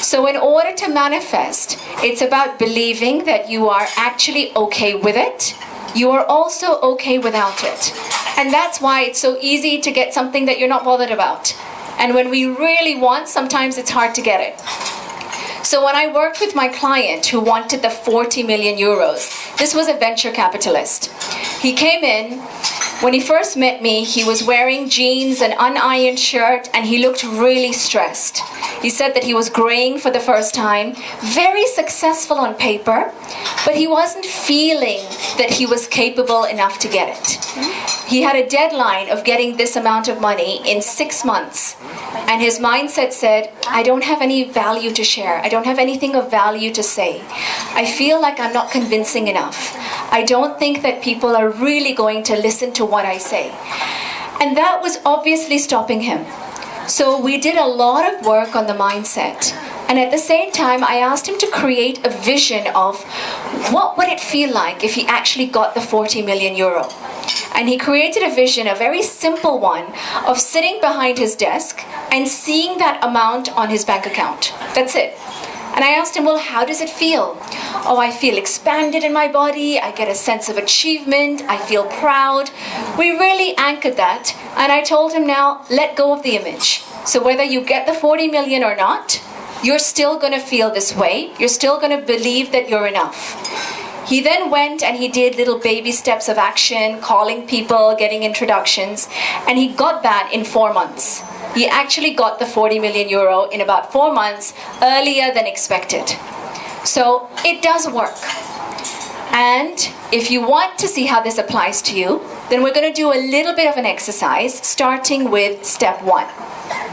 So in order to manifest, it's about believing that you are actually okay with it. You are also okay without it. And that's why it's so easy to get something that you're not bothered about. And when we really want, sometimes it's hard to get it. So when I worked with my client who wanted the 40 million euros, this was a venture capitalist. He came in, when he first met me, he was wearing jeans, an unironed shirt, and he looked really stressed. He said that he was graying for the first time, very successful on paper, but he wasn't feeling that he was capable enough to get it. He had a deadline of getting this amount of money in 6 months. And his mindset said, I don't have any value to share. I don't have anything of value to say. I feel like I'm not convincing enough. I don't think that people are really going to listen to what I say. And that was obviously stopping him. So we did a lot of work on the mindset. And at the same time, I asked him to create a vision of what would it feel like if he actually got the 40 million euro. And he created a vision, a very simple one, of sitting behind his desk and seeing that amount on his bank account. That's it. And I asked him, well, how does it feel? Oh, I feel expanded in my body. I get a sense of achievement. I feel proud. We really anchored that. And I told him, now, let go of the image. So whether you get the 40 million or not, you're still going to feel this way. You're still going to believe that you're enough. He then went and he did little baby steps of action, calling people, getting introductions, and he got that in 4 months. He actually got the 40 million euro in about 4 months, earlier than expected. So it does work. And if you want to see how this applies to you, then we're going to do a little bit of an exercise starting with step 1.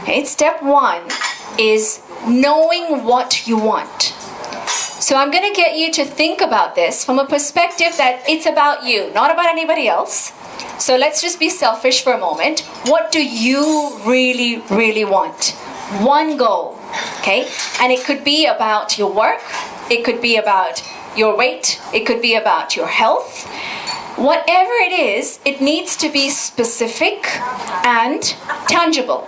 Okay, step 1 is knowing what you want. So I'm going to get you to think about this from a perspective that it's about you, not about anybody else. So let's just be selfish for a moment. What do you really, really want? One goal, okay? And it could be about your work. It could be about your weight. It could be about your health. Whatever it is, it needs to be specific and tangible.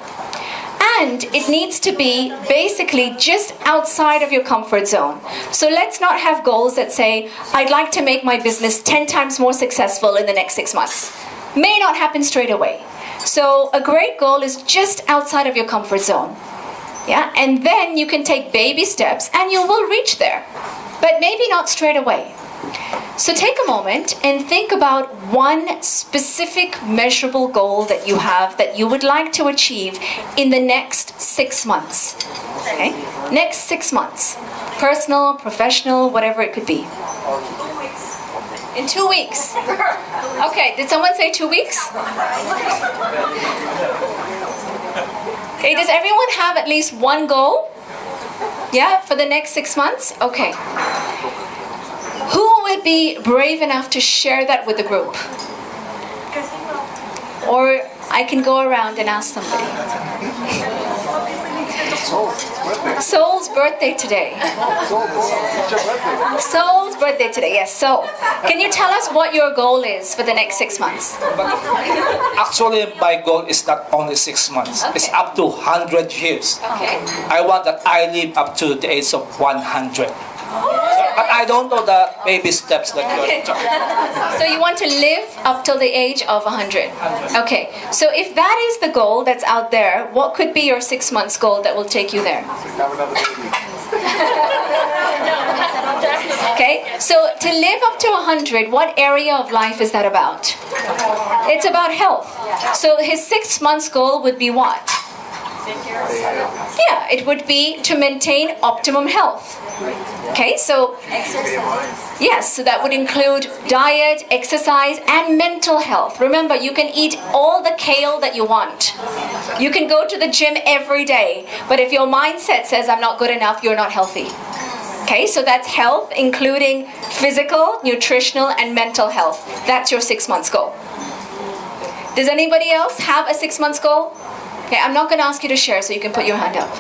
And it needs to be basically just outside of your comfort zone. So let's not have goals that say, I'd like to make my business 10 times more successful in the next 6 months. May not happen straight away. So a great goal is just outside of your comfort zone. Yeah, and then you can take baby steps and you will reach there. But maybe not straight away. So take a moment and think about one specific measurable goal that you have that you would like to achieve in the next 6 months. Okay? Next 6 months. Personal, professional, whatever it could be. In 2 weeks. Okay, did someone say 2 weeks? Okay, does everyone have at least one goal? Yeah, for the next 6 months? Okay. Who would be brave enough to share that with the group? Or I can go around and ask somebody. Saul's birthday today. Saul's birthday today, yes. So, can you tell us what your goal is for the next 6 months? Actually, my goal is not only 6 months. Okay. It's up to 100 years. Okay. I want that I live up to the age of 100. But I don't know the baby steps that you're talking about. So you want to live up till the age of 100. Okay. So if that is the goal that's out there, what could be your 6 months goal that will take you there? Okay. So to live up to 100, what area of life is that about? It's about health. So his 6 months goal would be what? Yeah, it would be to maintain optimum health. Okay, so yes, so that would include diet, exercise, and mental health. Remember, you can eat all the kale that you want. You can go to the gym every day, but if your mindset says I'm not good enough, you're not healthy. Okay, so that's health, including physical, nutritional, and mental health. That's your 6 months goal. Does anybody else have a 6 months goal? Okay, I'm not going to ask you to share, so you can put your hand up.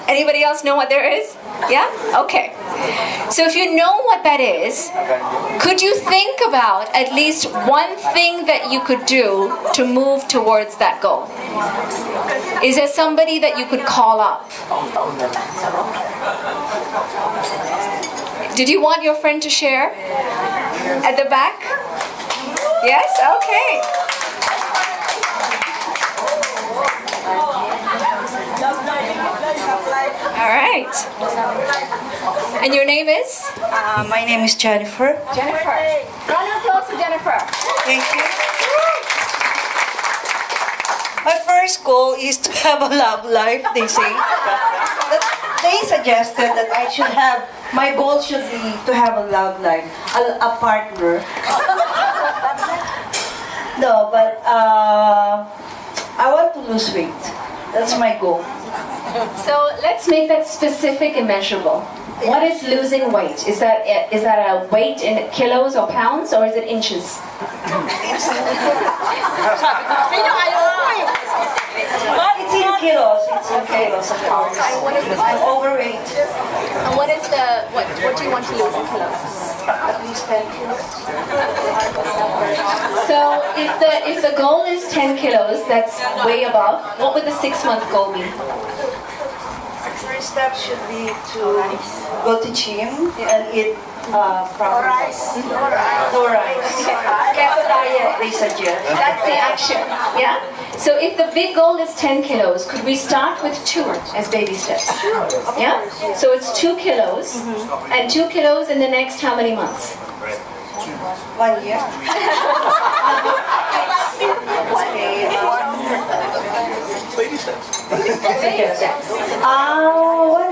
Anybody else know what there is? Yeah? Okay. So if you know what that is, could you think about at least one thing that you could do to move towards that goal? Is there somebody that you could call up? Did you want your friend to share? At the back? Yes? Okay. All right. And your name is? My name is Jennifer. Jennifer. Round of applause to Jennifer. Thank you. My first goal is to have a love life, they say. They suggested that I should have, my goal should be to have a love life, a partner. No, but I want to lose weight. That's my goal. So let's make that specific and measurable. What is losing weight? Is that a weight in kilos or pounds, or is it inches? It's in kilos. It's in kilos. I'm overweight. And what do you want to lose in kilos? At least 10 kilos. So if the goal is 10 kilos, that's way above. What would the 6 month goal be? First step should be to go to gym and eat proper rice. No rice. Keto diet, they suggest. That's the action. Yeah? So if the big goal is 10 kilos, could we start with 2 as baby steps? Yeah? So it's 2 kilos. And 2 kilos in the next how many months? 1 year. Baby steps. 1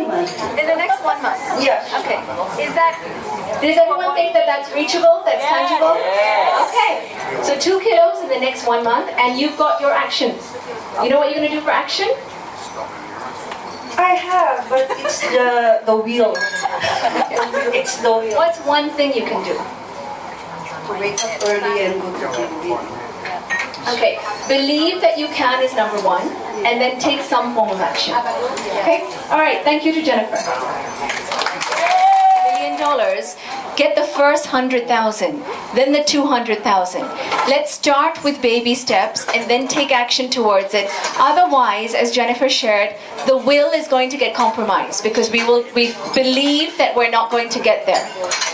month. In the next 1 1 month. Yeah. Okay. Does everyone think that that's reachable? That's tangible? Okay. So 2 kilos in the next 1 month, and you've got your action. You know what you're going to do for action? I have, but it's the wheel. It's the wheel. What's one thing you can do? To wake up early and go to gym. Okay. Believe that you can is number 1, and then take some form of action. Okay? All right. Thank you to Jennifer. $1 million. Get the first 100,000, then the 200,000. Let's start with baby steps and then take action towards it. Otherwise, as Jennifer shared, the will is going to get compromised because we believe that we're not going to get there.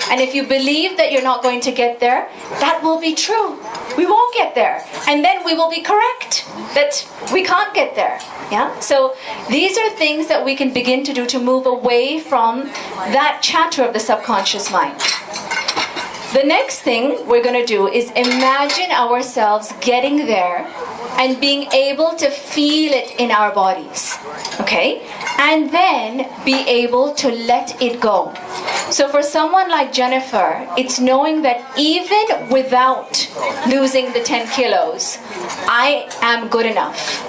And if you believe that you're not going to get there, that will be true. We won't get there. And then we will be correct that we can't get there. Yeah? So these are things that we can begin to do to move away from that chatter of the subconscious mind. The next thing we're going to do is imagine ourselves getting there and being able to feel it in our bodies. Okay? And then be able to let it go. So for someone like Jennifer, it's knowing that even without losing the 10 kilos, I am good enough.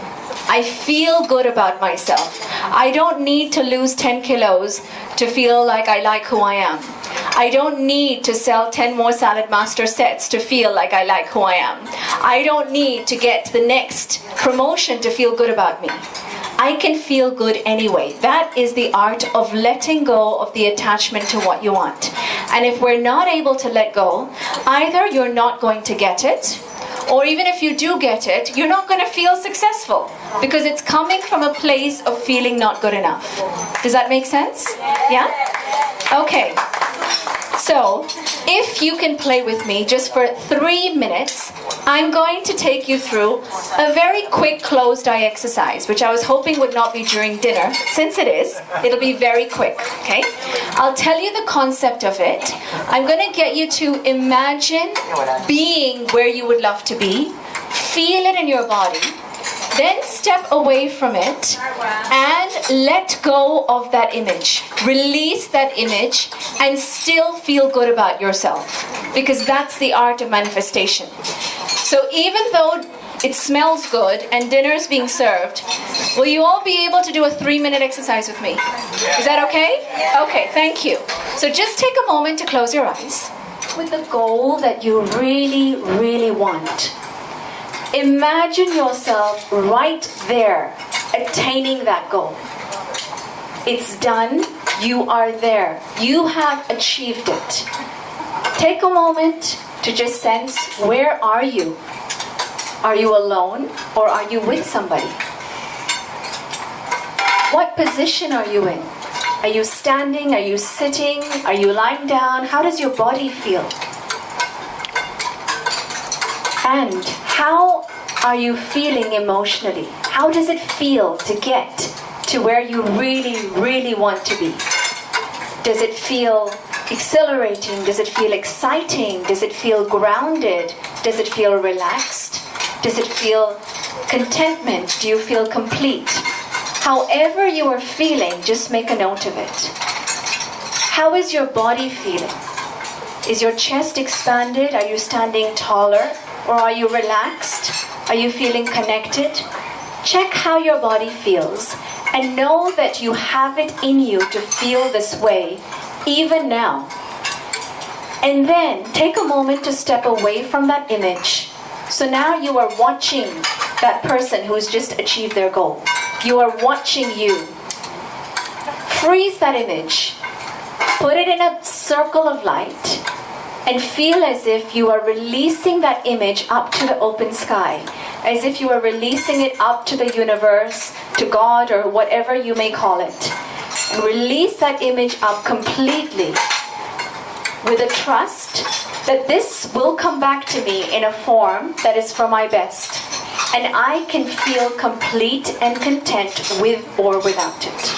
I feel good about myself. I don't need to lose 10 kilos to feel like I like who I am. I don't need to sell 10 more Salad Master sets to feel like I like who I am. I don't need to get the next promotion to feel good about me. I can feel good anyway. That is the art of letting go of the attachment to what you want. And if we're not able to let go, either you're not going to get it, or even if you do get it, you're not going to feel successful because it's coming from a place of feeling not good enough. Does that make sense? Yeah? Okay. So, if you can play with me just for 3 minutes, I'm going to take you through a very quick closed eye exercise, which I was hoping would not be during dinner. Since it is, it'll be very quick, okay? I'll tell you the concept of it. I'm going to get you to imagine being where you would love to be, feel it in your body, then step away from it and let go of that image. Release that image and still feel good about yourself, because that's the art of manifestation. So even though it smells good and dinner is being served, will you all be able to do a 3-minute exercise with me? Is that okay? Okay, thank you. So just take a moment to close your eyes with the goal that you really, really want. Imagine yourself right there, attaining that goal. It's done. You are there. You have achieved it. Take a moment to just sense, where are you? Are you alone or are you with somebody? What position are you in? Are you standing? Are you sitting? Are you lying down? How does your body feel? And how are you feeling emotionally? How does it feel to get to where you really, really want to be? Does it feel exhilarating? Does it feel exciting? Does it feel grounded? Does it feel relaxed? Does it feel contentment? Do you feel complete? However you are feeling, just make a note of it. How is your body feeling? Is your chest expanded? Are you standing taller? Or are you relaxed? Are you feeling connected? Check how your body feels and know that you have it in you to feel this way, even now. And then take a moment to step away from that image. So now you are watching that person who's just achieved their goal. You are watching you. Freeze that image. Put it in a circle of light. And feel as if you are releasing that image up to the open sky. As if you are releasing it up to the universe, to God, or whatever you may call it. And release that image up completely with a trust that this will come back to me in a form that is for my best. And I can feel complete and content with or without it.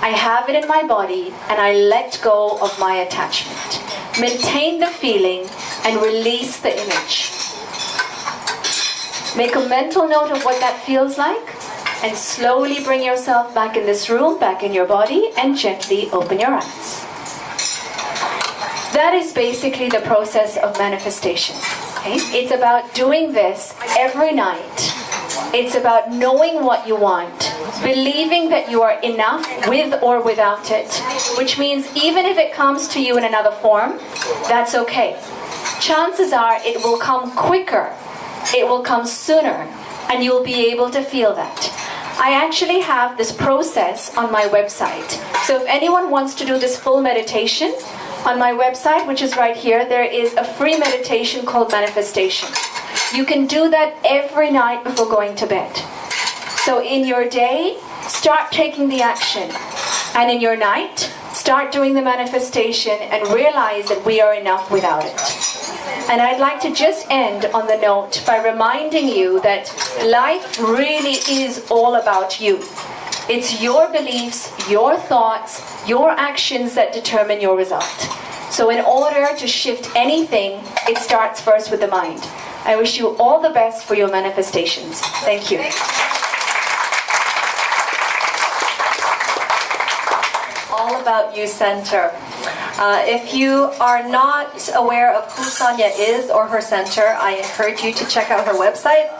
I have it in my body and I let go of my attachment. Maintain the feeling and release the image. Make a mental note of what that feels like. and slowly bring yourself back in this room, back in your body, and gently open your eyes. That is basically the process of manifestation. Okay? It's about doing this every night. It's about knowing what you want, believing that you are enough with or without it, which means even if it comes to you in another form, that's okay. Chances are it will come quicker, it will come sooner, and you'll be able to feel that. I actually have this process on my website. So if anyone wants to do this full meditation, on my website, which is right here, there is a free meditation called Manifestation. You can do that every night before going to bed. So in your day, start taking the action. And in your night, start doing the manifestation and realize that we are enough without it. And I'd like to just end on the note by reminding you that life really is all about you. It's your beliefs, your thoughts, your actions that determine your result. So in order to shift anything, it starts first with the mind. I wish you all the best for your manifestations. Thank you. All About You Center. If you are not aware of who Sonia is or her center, I encourage you to check out her website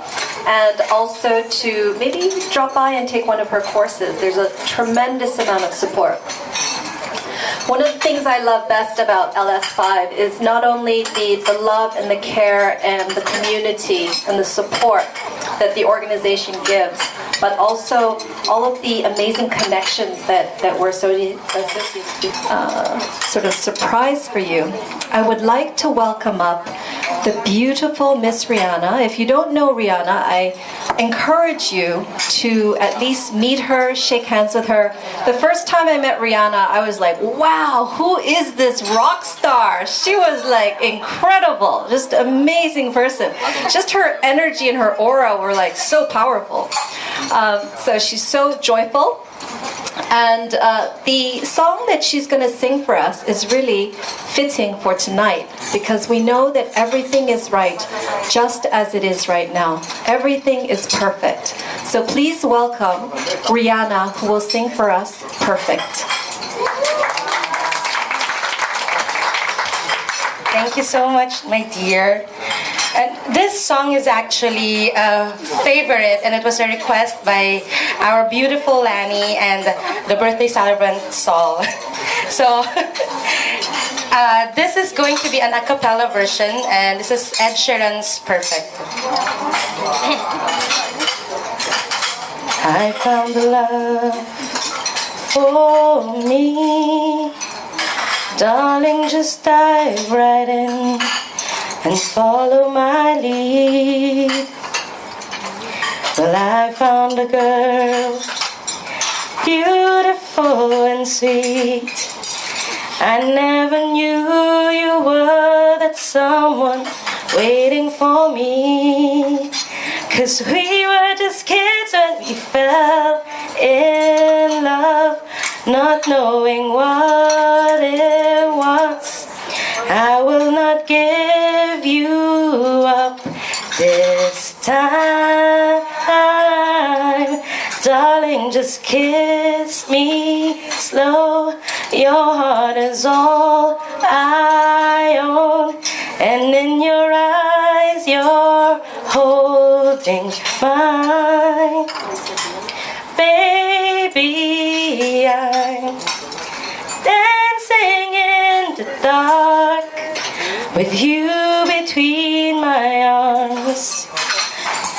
and also to maybe drop by and take one of her courses. There's a tremendous amount of support. One of the things I love best about LS5 is not only the love and the care and the community and the support that the organization gives, but also all of the amazing connections that we're associated with. Sort of surprise for you, I would like to welcome up the beautiful Miss Rihanna. If you don't know Rihanna, I encourage you to at least meet her, shake hands with her. The first time I met Rihanna, I was like, wow, who is this rock star? She was like incredible, just amazing person. Just her energy and her aura were like so powerful. So she's so joyful. And the song that she's going to sing for us is really fitting for tonight because we know that everything is right just as it is right now. Everything is perfect. So please welcome Rihanna, who will sing for us Perfect. Thank you so much, my dear. And this song is actually a favorite, and it was a request by our beautiful Lani and the birthday celebrant Saul. So this is going to be an a cappella version, and this is Ed Sheeran's Perfect. I found the love for me. Darling, just dive right in and follow my lead. Well, I found a girl, beautiful and sweet. I never knew you were that someone waiting for me. 'Cause we were just kids when we fell in love, not knowing what it was. I will not give you up this time. Darling, just kiss me slow. Your heart is all I own. And in your eyes, you're holding mine. Baby, I'm dancing in the dark with you between my arms,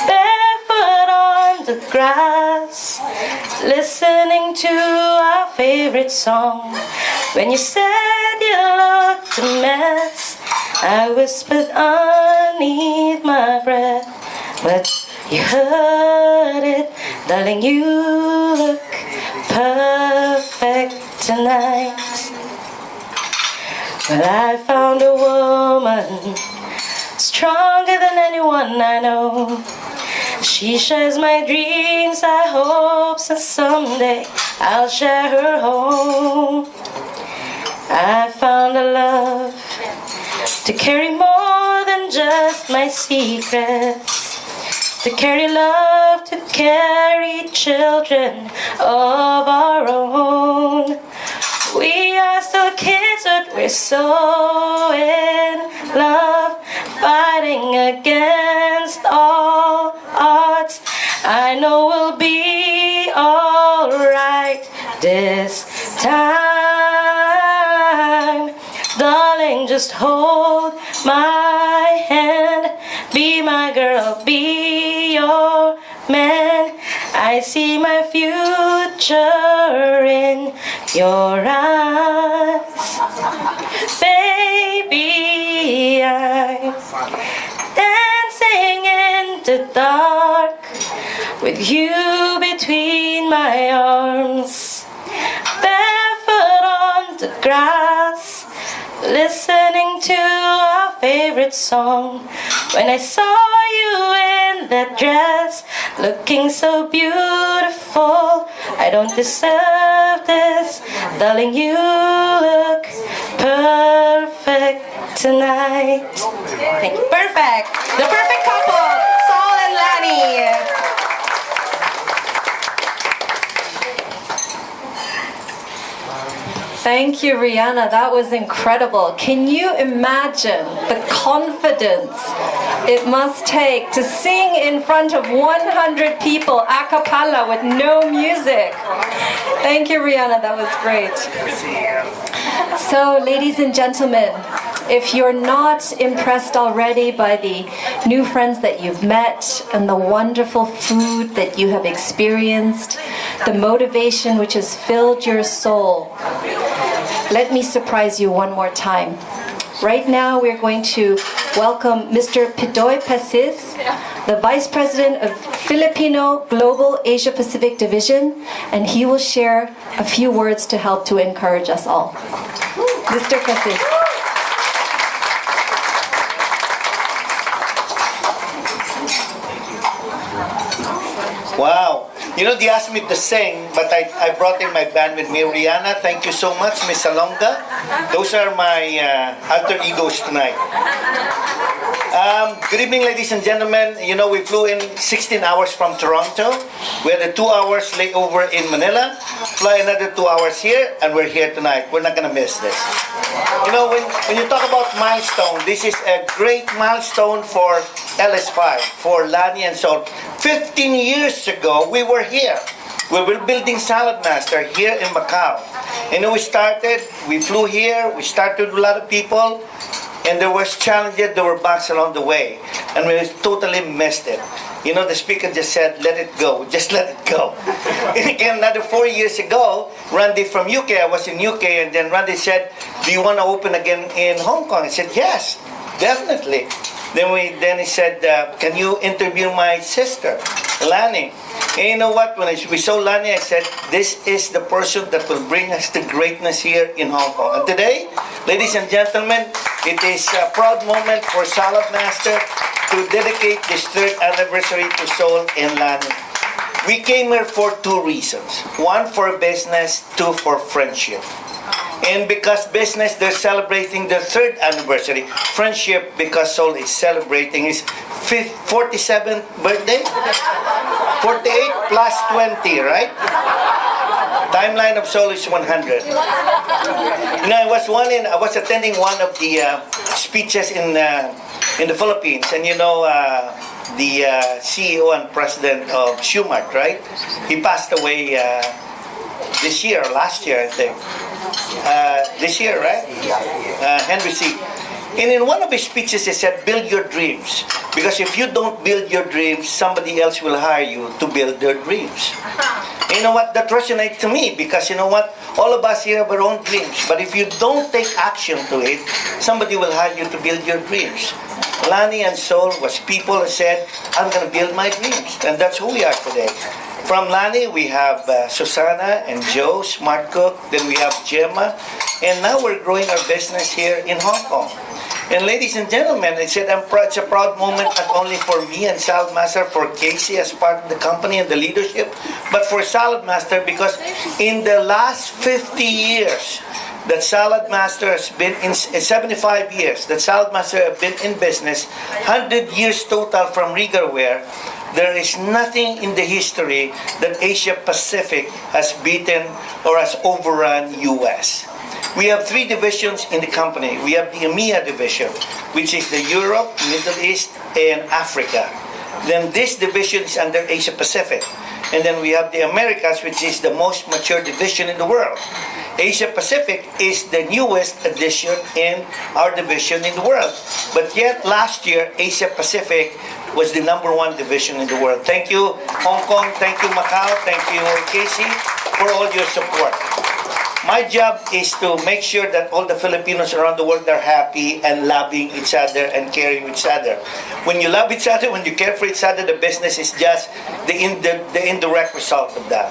barefoot on the grass, listening to our favorite song. When you said you looked a mess, I whispered underneath my breath, but you heard it, darling, you look perfect tonight. Well, I found a woman stronger than anyone I know. She shares my dreams, I hope, so someday I'll share her home. I found a love to carry more than just my secrets. to carry love, to carry children of our own. We are still kids, but we're so in love, fighting against all odds. I know we'll be alright this time. Darling, just hold my hand. Be my girl, be your man. I see my future in your eyes. Baby, I'm dancing in the dark with you between my arms, barefoot on the grass, listening to our favorite song. When I saw you in that dress, looking so beautiful, I don't deserve this. Darling, you look perfect tonight. Thank you. Perfect. The perfect couple, Saul and Lani. Thank you, Rihanna. That was incredible. Can you imagine the confidence it must take to sing in front of 100 people a cappella with no music? Thank you, Rihanna. That was great. So, ladies and gentlemen, if you're not impressed already by the new friends that you've met and the wonderful food that you have experienced, the motivation which has filled your soul, let me surprise you one more time. Right now, we're going to welcome Mr. Pidoy Pasis, the Vice President of Filipino Global Asia Pacific Division, and he will share a few words to help to encourage us all. Mr. Pasis. Wow. You know, they asked me to sing, but I brought in my band with me. Rihanna, thank you so much. Miss Salonga. Those are my alter egos tonight. Good evening, ladies and gentlemen. You know, we flew in 16 hours from Toronto. We had a 2 hours layover in Manila. Fly another 2 hours here, and we're here tonight. We're not going to miss this. You know, when you talk about milestone, this is a great milestone for LS5, for Lani and Saul. 15 years ago, we were here. We were building Salad Master here in Macau. And we flew here, we started with a lot of people, and there was challenges, there were bugs along the way. And we totally missed it. You know, the speaker just said, let it go, just let it go. And again, another 4 years ago, Randy from UK, I was in UK, and then Randy said, do you want to open again in Hong Kong? I said, yes, definitely. Then he said, can you interview my sister, Lani? And you know what? When we saw Lani, I said, this is the person that will bring us to greatness here in Hong Kong. And today, ladies and gentlemen, it is a proud moment for Salad Master to dedicate this 3rd anniversary to Saul and Lani. We came here for 2 reasons. 1 for business, 2 for friendship. And because business, they're celebrating their 3rd anniversary. Friendship, because Saul is celebrating his 47th birthday. 48 plus 20, right? Timeline of Saul is 100. You know, I was attending one of the speeches in the Philippines, and you know, the CEO and president of Schumart, right? He passed away this year, last year, I think. This year, right? Henry C. And in one of his speeches, he said, build your dreams. Because if you don't build your dreams, somebody else will hire you to build their dreams. And you know what? That resonates to me, because you know what? All of us here have our own dreams. But if you don't take action to it, somebody will hire you to build your dreams. Lani and Saul was people who said, I'm going to build my dreams. And that's who we are today. From Lani, we have Susana and Joe, Smart Cook. Then we have Gemma. And now we're growing our business here in Hong Kong. And ladies and gentlemen, I said it's a proud moment not only for me and Salad Master, for Casey as part of the company and the leadership, but for Salad Master, because in the last 50 years that Salad Master has been in 75 years that Salad Master have been in business, 100 years total from Rigarware, there is nothing in the history that Asia Pacific has beaten or has overrun US. We have 3 divisions in the company. We have the EMEA division, which is the Europe, Middle East, and Africa. Then this division is under Asia Pacific. And then we have the Americas, which is the most mature division in the world. Asia Pacific is the newest addition in our division in the world. But yet last year, Asia Pacific was the #1 division in the world. Thank you, Hong Kong. Thank you, Macau. Thank you, Casey, for all your support. My job is to make sure that all the Filipinos around the world are happy and loving each other and caring each other. When you love each other, when you care for each other, the business is just the indirect result of that.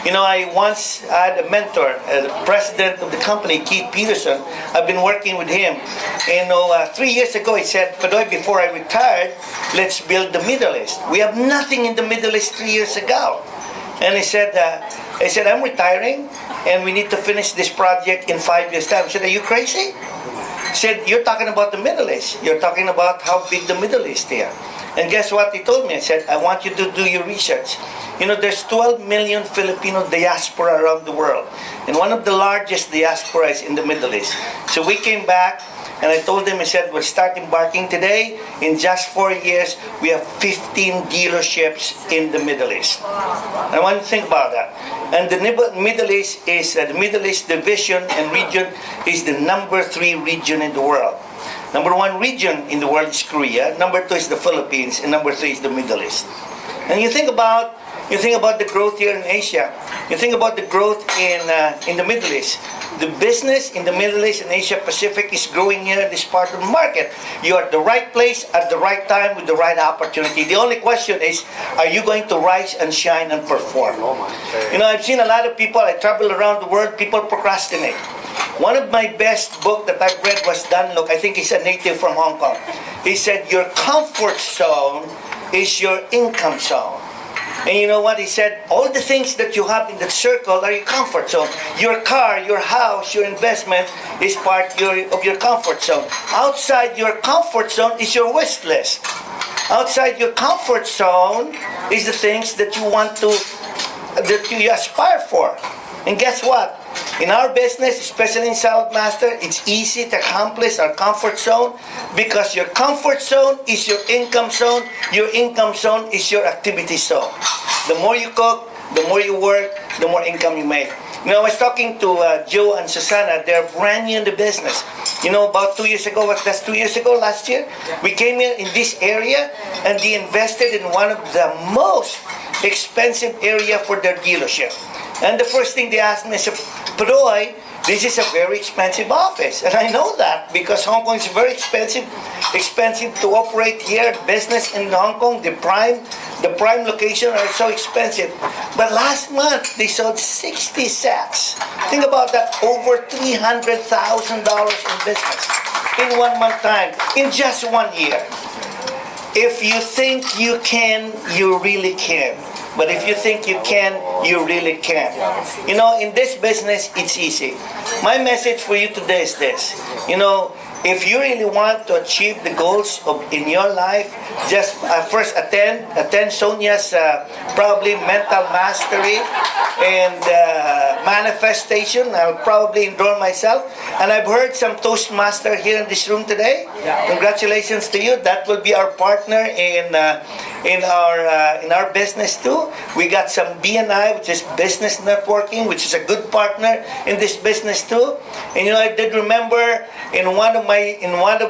You know, I once had a mentor, the president of the company, Keith Peterson. I've been working with him. And 3 years ago, he said, "Padoy, before I retired, let's build the Middle East." We have nothing in the Middle East 3 years ago. And he said, I'm retiring, and we need to finish this project in 5 years' time. I said, are you crazy? He said, you're talking about the Middle East. You're talking about how big the Middle East is. And guess what he told me? I said, I want you to do your research. You know, there's 12 million Filipino diaspora around the world. And one of the largest diasporas in the Middle East. So we came back, and I told him, I said, we'll start embarking today. In just 4 years, we have 15 dealerships in the Middle East. I want you to think about that. And the Middle East is, the Middle East division and region is the #3 region in the world. #1 region in the world is Korea. #2 is the Philippines. And #3 is the Middle East. And you think about the growth here in Asia. You think about the growth in the Middle East. The business in the Middle East and Asia Pacific is growing here in this part of the market. You are at the right place at the right time with the right opportunity. The only question is, are you going to rise and shine and perform? You know, I've seen a lot of people, I travel around the world, people procrastinate. One of my best books that I've read was Dan Lok. I think he's a native from Hong Kong. He said, your comfort zone is your income zone. And you know what he said? All the things that you have in that circle are your comfort zone. Your car, your house, your investment is part of your comfort zone. Outside your comfort zone is your wish list. Outside your comfort zone is the things that you want to, that you aspire for. And guess what? In our business, especially in Salesmaster, it's easy to accomplish our comfort zone because your comfort zone is your income zone. Your income zone is your activity zone. The more you cook, the more you work, the more income you make. You know, I was talking to Joe and Susanna. They're brand new in the business. You know, about 2 years ago, that's 2 years ago, last year, we came here in this area and they invested in one of the most expensive area for their dealership. And the first thing they asked me is, Padoy, this is a very expensive office. And I know that because Hong Kong is very expensive to operate here. Business in Hong Kong, the prime location are so expensive. But last month, they sold 60 sets. Think about that, over $300,000 in business in 1 month time, in just 1 year. If you think you can, you really can. But if you think you can, you really can. You know, in this business, it's easy. My message for you today is this. You know, if you really want to achieve the goals in your life, just first attend Sonia's probably mental mastery and manifestation. I'll probably enroll myself. And I've heard some Toastmaster here in this room today. Congratulations to you. That will be our partner in our business too. We got some BNI, which is business networking, which is a good partner in this business too. And you know, I did remember in one of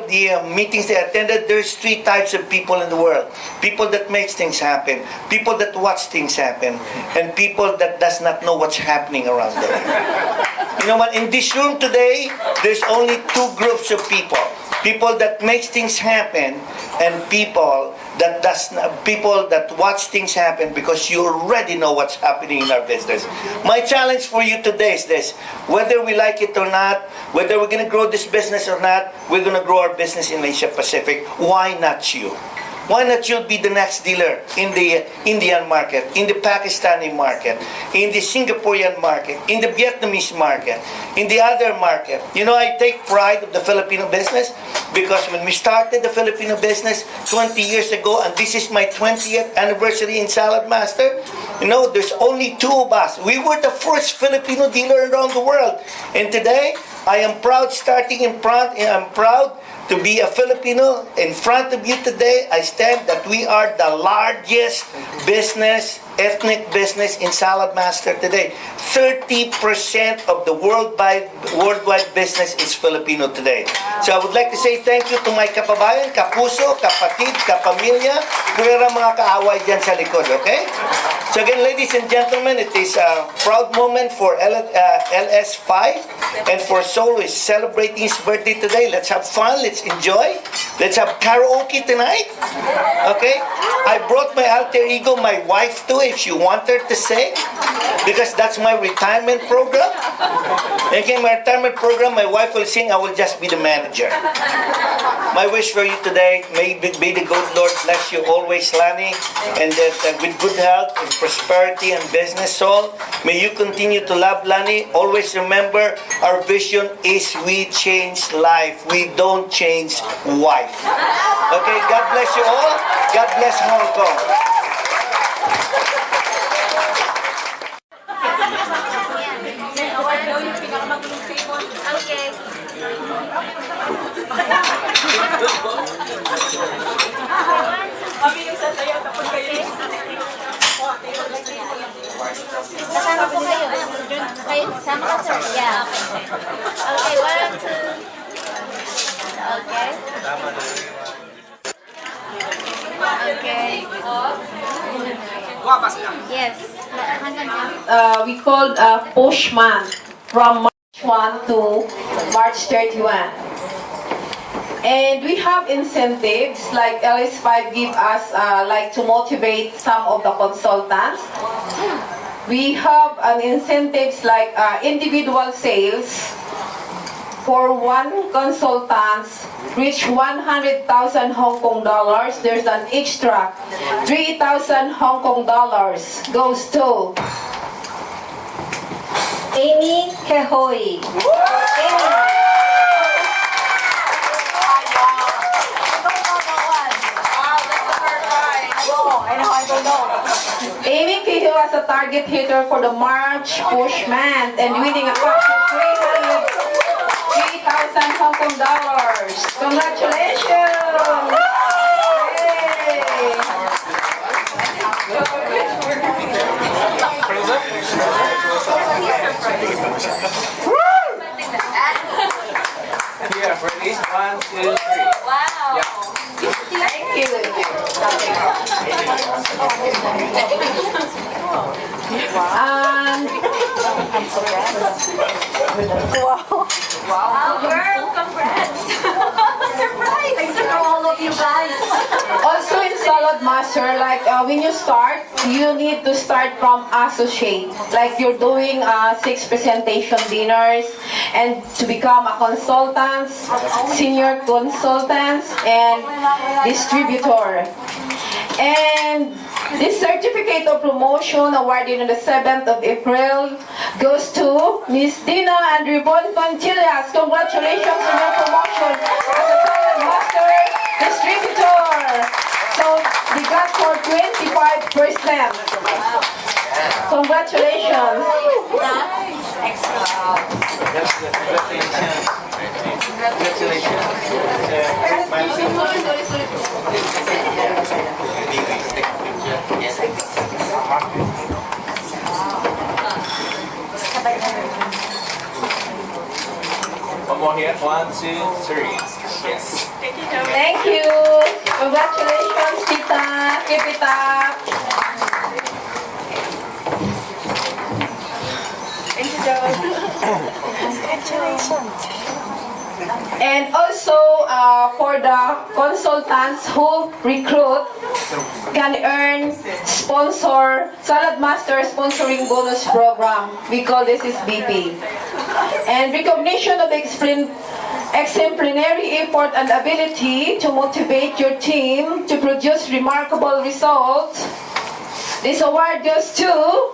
the meetings I attended, there's 3 types of people in the world: people that makes things happen, people that watch things happen, and people that does not know what's happening around them. You know what? In this room today, there's only 2 groups of people: people that makes things happen, and people that watch things happen because you already know what's happening in our business. My challenge for you today is this: whether we like it or not, whether we're going to grow this business or not, we're going to grow our business in Asia Pacific. Why not you? Why not you be the next dealer in the Indian market, in the Pakistani market, in the Singaporean market, in the Vietnamese market, in the other market? You know, I take pride of the Filipino business because when we started the Filipino business 20 years ago, and this is my 20th anniversary in Salad Master, you know, there's only 2 of us. We were the first Filipino dealer around the world. And today, I am proud starting in front, and I'm proud to be a Filipino. In front of you today, I stand that we are the largest business, ethnic business in Salad Master today. 30% of the worldwide business is Filipino today. So I would like to say thank you to my kababayan, kapuso, kapatid, kapamilya, pura mga kaaway dyan sa likod, okay? So again, ladies and gentlemen, it is a proud moment for LS5 and for Saul, who is celebrating his birthday today. Let's have fun, let's enjoy. Let's have karaoke tonight. Okay? I brought my alter ego, my wife too, if you want her to sing, because that's my retirement program. Okay, my retirement program, my wife will sing, I will just be the manager. My wish for you today, may the good Lord bless you always, Lani, and that with good health and prosperity and business, Saul, may you continue to love Lani. Always remember, our vision is we change life. We don't change wife. Okay, God bless you all. God bless Hong Kong. Kasama po kayo. Kayo, sama ka, sir. Yeah. Okay, 1, 2. Okay. Okay. Yes. We called Postman from March 1 to March 31. And we have incentives like LS5 give us like to motivate some of the consultants. We have an incentives like individual sales. For one consultant reach 100,000 Hong Kong dollars, there's an extra 3,000 Hong Kong dollars goes to Amy Kehoe. Amy Kehoe as a target hitter for the March Pushman and winning a cash of 3,000 Hong Kong dollars. Congratulations! Yeah, ready? 1, 2, 3. Wow! Yeah. Thank you. Wow, girl, congrats. Surprise. Thanks to all of you guys. Also in Salad Master, like when you start, you need to start from associate. Like you're doing 6 presentation dinners and to become a consultant, senior consultant, and distributor. And this certificate of promotion awarded on the 7th of April goes to Miss Dina and Rivon Panchillas. Congratulations on your promotion as a Salad Master distributor. So we got for 25%. Congratulations. One more here. 1, 2, 3. Yes. Thank you. Congratulations, Tita. Keep it up. Thank you, Joe. Congratulations. And also for the consultants who recruit can earn sponsor Salad Master sponsoring bonus program. We call this is BP. And recognition of exemplary effort and ability to motivate your team to produce remarkable results. This award goes to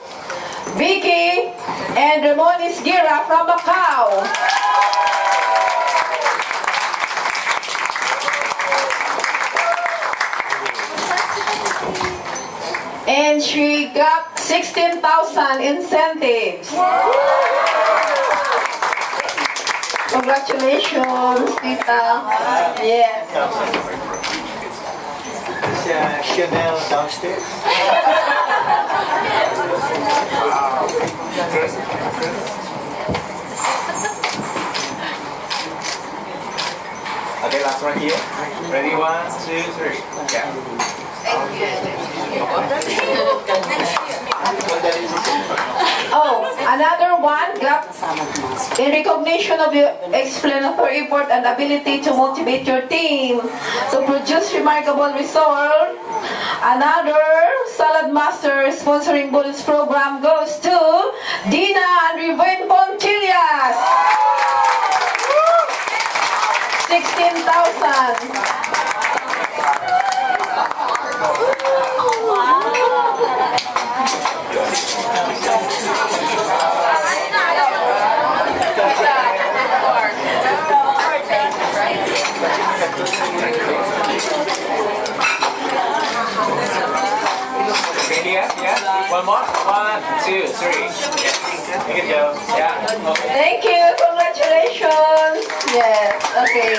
Vicky and Ramonis Gira from Macau. And she got 16,000 incentives. Congratulations, Tita. Yes. Is Chanel downstairs? Okay, last one here. Ready? 1, 2, 3. Yeah. Oh, another one got in recognition of your explanatory effort and ability to motivate your team to produce remarkable results. Another Salad Master sponsoring bonus program goes to Dina and Riven Pontillas. 16,000. Yeah. One more. 1, 2, 3. Yes. You can go. Yeah. Okay. Thank you. Congratulations. Yes. Okay.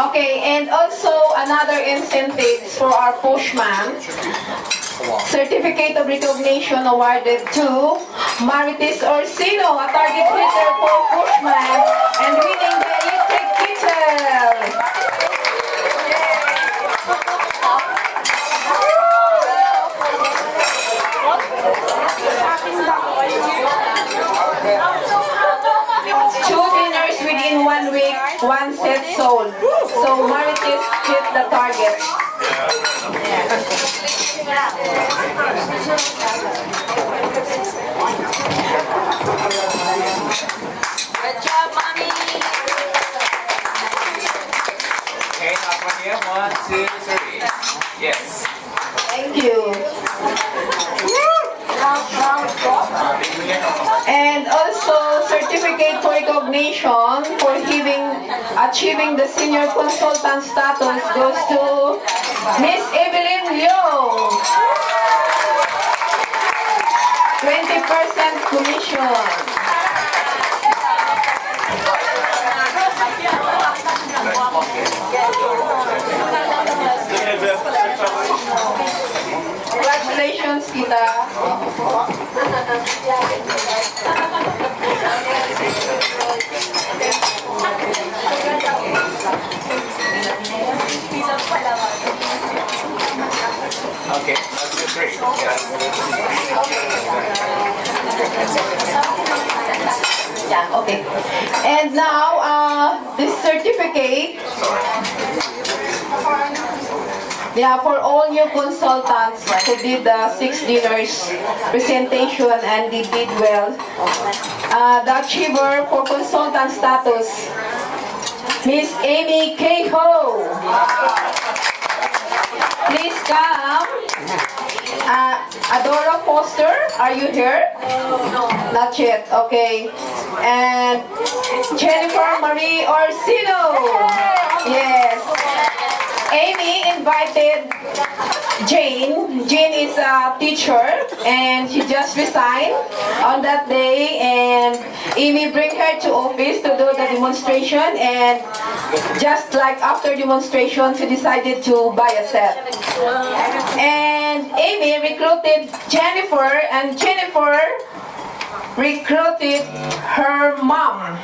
Okay, and also another incentive for our postman. Certificate of recognition awarded to Marites Orsino, a target hitter for postman, and winning the electric kettle. Two dinners within 1 week, 1 set sold. So Marites hit the target. Good job, Mommy. Okay, last one here. 1, 2, 3. Yes. Thank you. And also certificate for recognition for achieving the senior consultant status goes to Miss Evelyn Leong. 20% commission. Congratulations, Kita. Okay, 1, 2, 3. Yeah, okay. And now, this certificate, for all new consultants who did the 6 dinners presentation and they did well, the achiever for consultant status, Miss Amy Kehoe. Please come. Adora Foster, are you here? No. Not yet, okay. And Jennifer Marie Orsino. Yes. Amy invited Jane. Jane is a teacher and she just resigned on that day, and Amy bring her to office to do the demonstration, and just like after demonstration she decided to buy a set. And Amy recruited Jennifer, and Jennifer recruited her mom.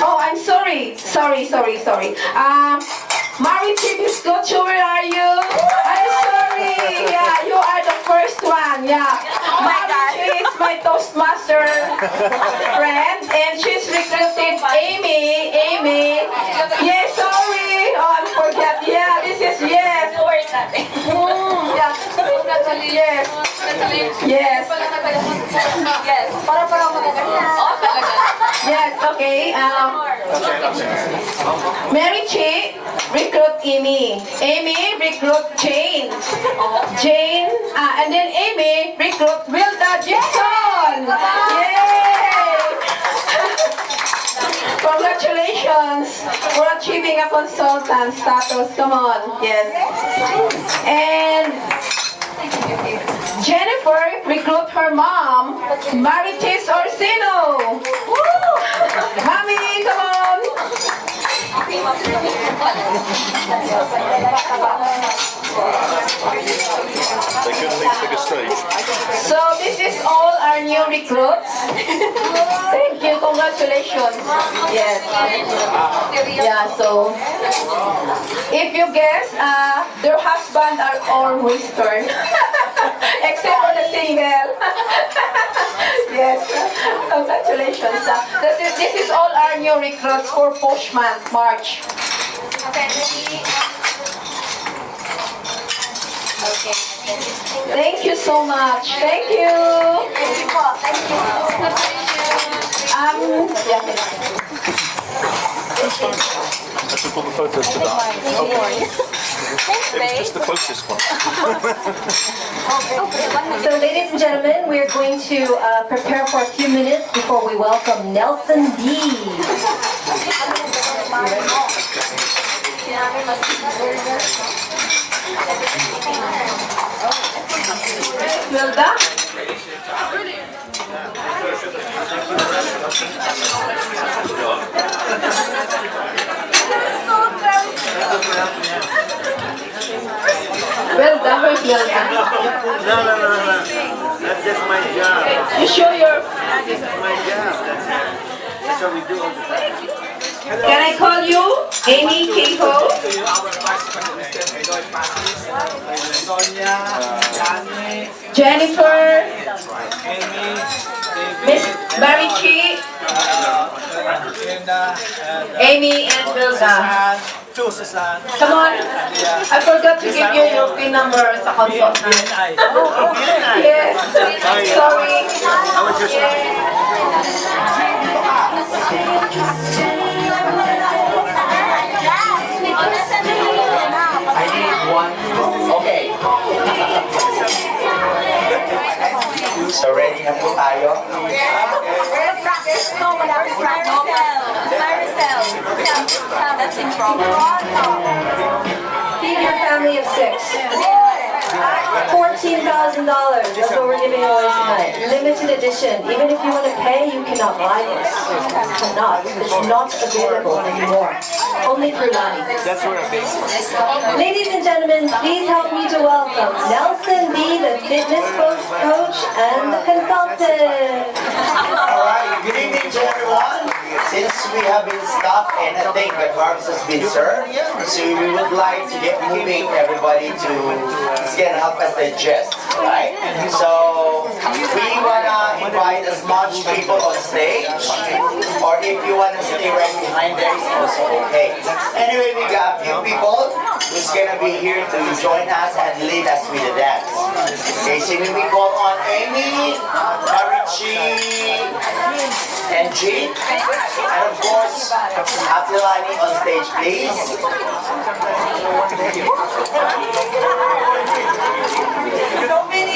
Oh, I'm sorry. Sorry. Marity Biscocho, where are you? I'm sorry. Yeah, you are the first one. Yeah. Marity is my Toastmaster friend, and she's recruited Amy. Yes, sorry. Oh, I forgot. Yeah, this is yes. No worries, Ate. Yeah. Yes. Okay, Mary Chi, recruit Amy. Amy, recruit Jane. Jane, and then Amy, recruit Wilda Jackson. Yay! Congratulations for achieving a consultant status. Come on, yes. And Jennifer, recruit her mom, Maritis Orsino. Mommy, come on. They couldn't leave bigger stage. So this is all our new recruits. Thank you, congratulations. Yes. Yeah, so if you guess, their husband are all Western. Except for the single. Yes, congratulations. This is all our new recruits for Push Month, March. Okay. Thank you so much. Thank you. Thank you po. Thank you. Yeah. I took all the photos to that. It was just the closest one. So, ladies and gentlemen, we are going to prepare for a few minutes before we welcome Nelson D. Wilda? Wilda, where's Wilda? No. That's just my job. You show your... That's just my job. That's what we do all the time. Can I call you Amy Keiko? Jennifer, Miss Barichi, Amy and Wilda. Come on. I forgot to give you your PIN number sa consultant. Yes. Sorry. I was just... I need one. Okay. So ready na po tayo? That's in trouble. Feed your family of 6. $14,000. That's what we're giving away tonight. Limited edition. Even if you want to pay, you cannot buy this. You cannot. It's not available anymore. Only through Lani. That's where I'm based. Ladies and gentlemen, please help me to welcome Nelson B, the fitness coach and the consultant. Alright, good evening to everyone. Since we have been stopped and I think the carbs has been served, so we would like to get moving everybody to, it's gonna help us digest, right? So we wanna invite as much people on stage, or if you wanna stay right behind there, it's also okay. Anyway, we got a few people who's gonna be here to join us and lead us with the dance. Okay, so we call on Amy, Marichi, and Jean, and of course, Atilani on stage, please. So many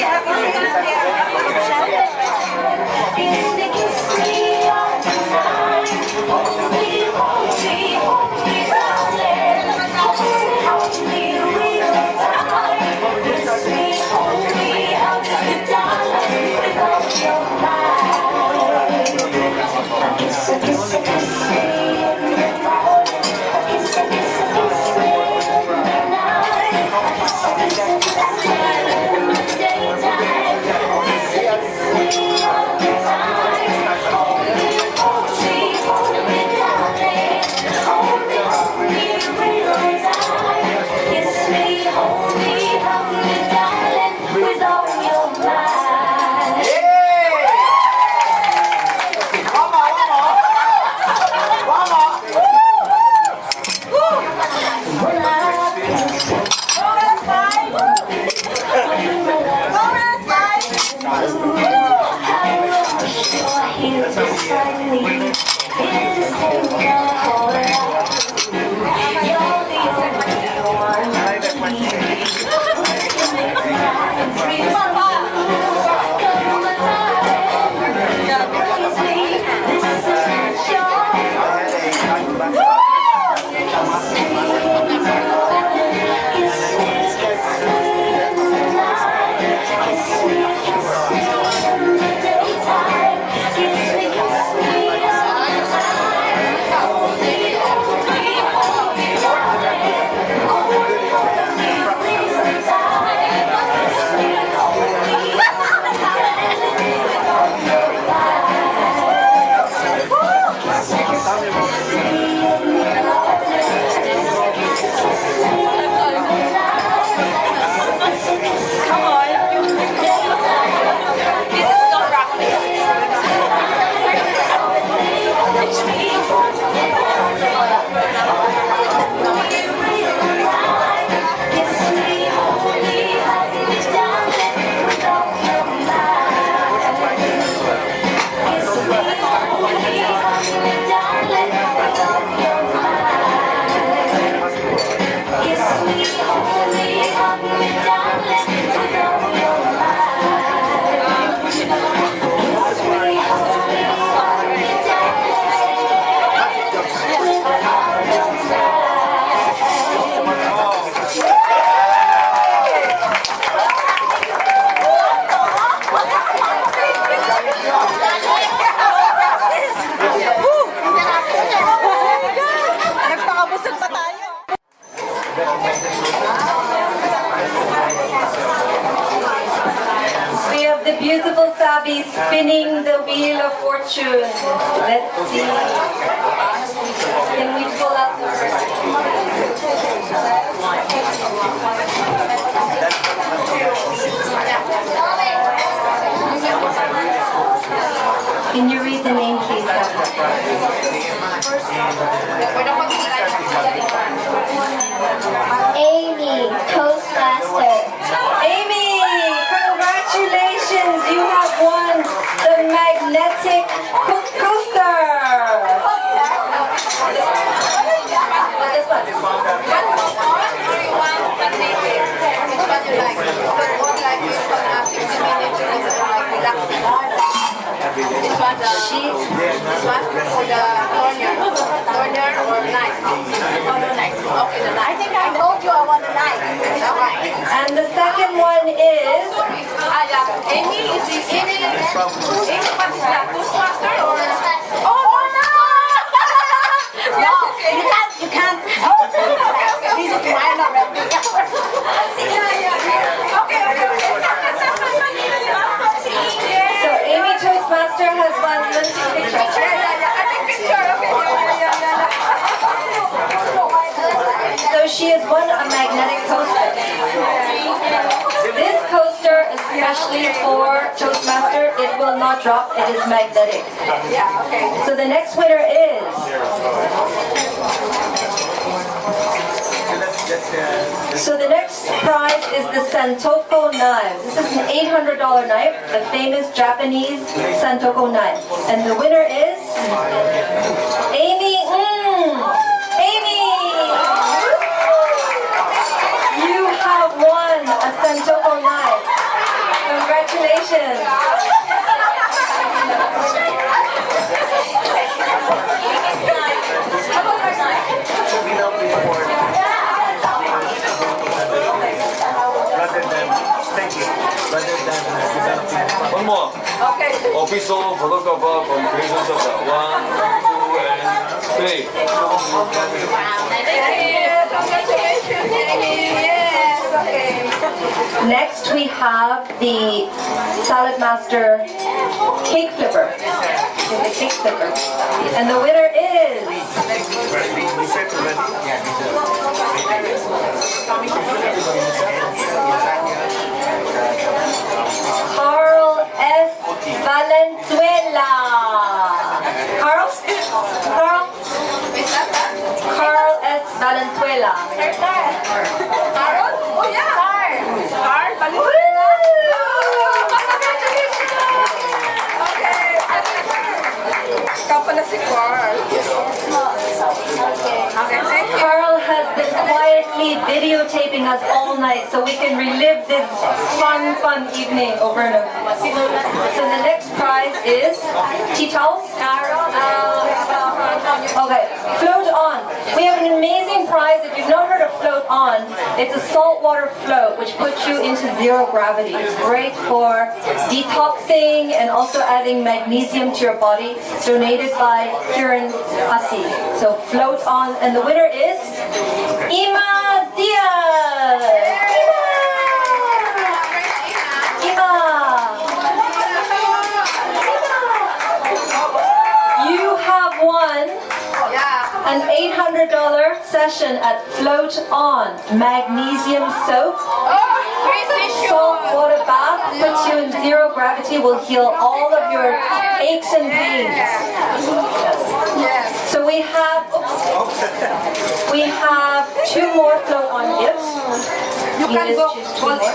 Daytime. Nagpakabusog pa tayo. We have the beautiful Sabi spinning the wheel of fortune. Let's see. Can we pull out the Can you read the name, please? Amy, Toastmaster. Amy, congratulations! You have won the magnetic coaster. This one, this one for the corner or night? Okay, the night. I think I told you I want the night. And the second one is Amy, is it Amy? Amy, what is that? Toastmaster or? Oh, no! No, you can't. This is mine already. So Amy Toastmaster has won. Let's see picture. So she has won a magnetic coaster. This coaster is especially for Toastmaster. It will not drop. It is magnetic. So the next winner is. So the next prize is the Santoko knife. This is an $800 knife, the famous Japanese Santoko knife. And the winner is Amy. Amy! You have won a Santoko knife. Congratulations. One more. Okay. Official photographer from Creation Shop. 1, 2, and 3. Next we have the Salad Master cake flipper. The cake flipper. And the winner is Carl S. Valenzuela. Carl? Carl S. Valenzuela. Carol? Oh, yeah. Carl Valenzuela. Ikaw pala si Carl. Okay, thank you. Carl has been quietly videotaping us all night so we can relive this fun evening over and over. So the next prize is tea towels. Okay, float on. We have an amazing prize. If you've not heard of float on, it's a saltwater float which puts you into zero gravity. It's great for detoxing and also adding magnesium to your body. Donated by Kiran Asi. So float on, and the winner is Ima Diaz. Ima. You have won an $800 session at Float On. Magnesium soap. Salt water bath puts you in zero gravity, will heal all of your aches and pains. So we have two more Float On gifts. You can go. Choose two more.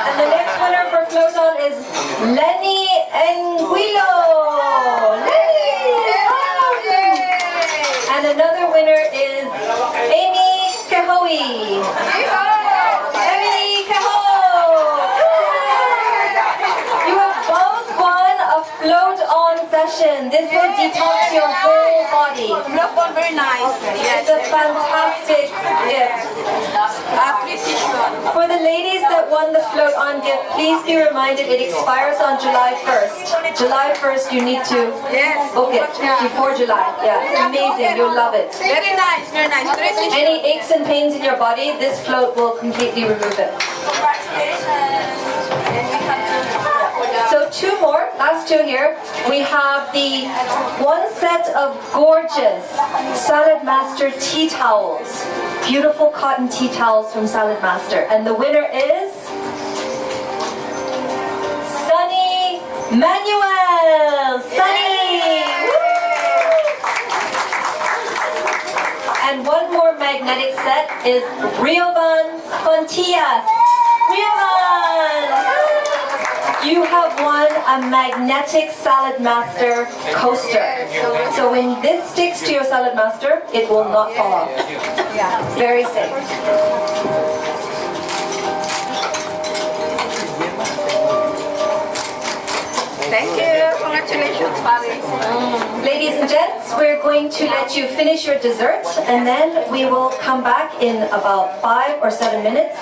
And the next winner for Float On is Lenny Anguilo. Lenny! on session. This will detox your whole body. Very nice. It's a fantastic gift. For the ladies that won the float on gift, please be reminded it expires on July 1st. July 1st, you need to book it before July. Yeah, it's amazing. You'll love it. Very nice, very nice. Any aches and pains in your body, this float will completely remove it. So two more, last two here. We have the one set of gorgeous Salad Master tea towels. Beautiful cotton tea towels from Salad Master. And the winner is Sunny Manuel. Sunny! And one more magnetic set is Riovan Fontillas. Riovan! You have won a magnetic Salad Master coaster. So when this sticks to your Salad Master, it will not fall off. Very safe. Thank you. Congratulations, Paris. Ladies and gents, we're going to let you finish your dessert, and then we will come back in about 5 or 7 minutes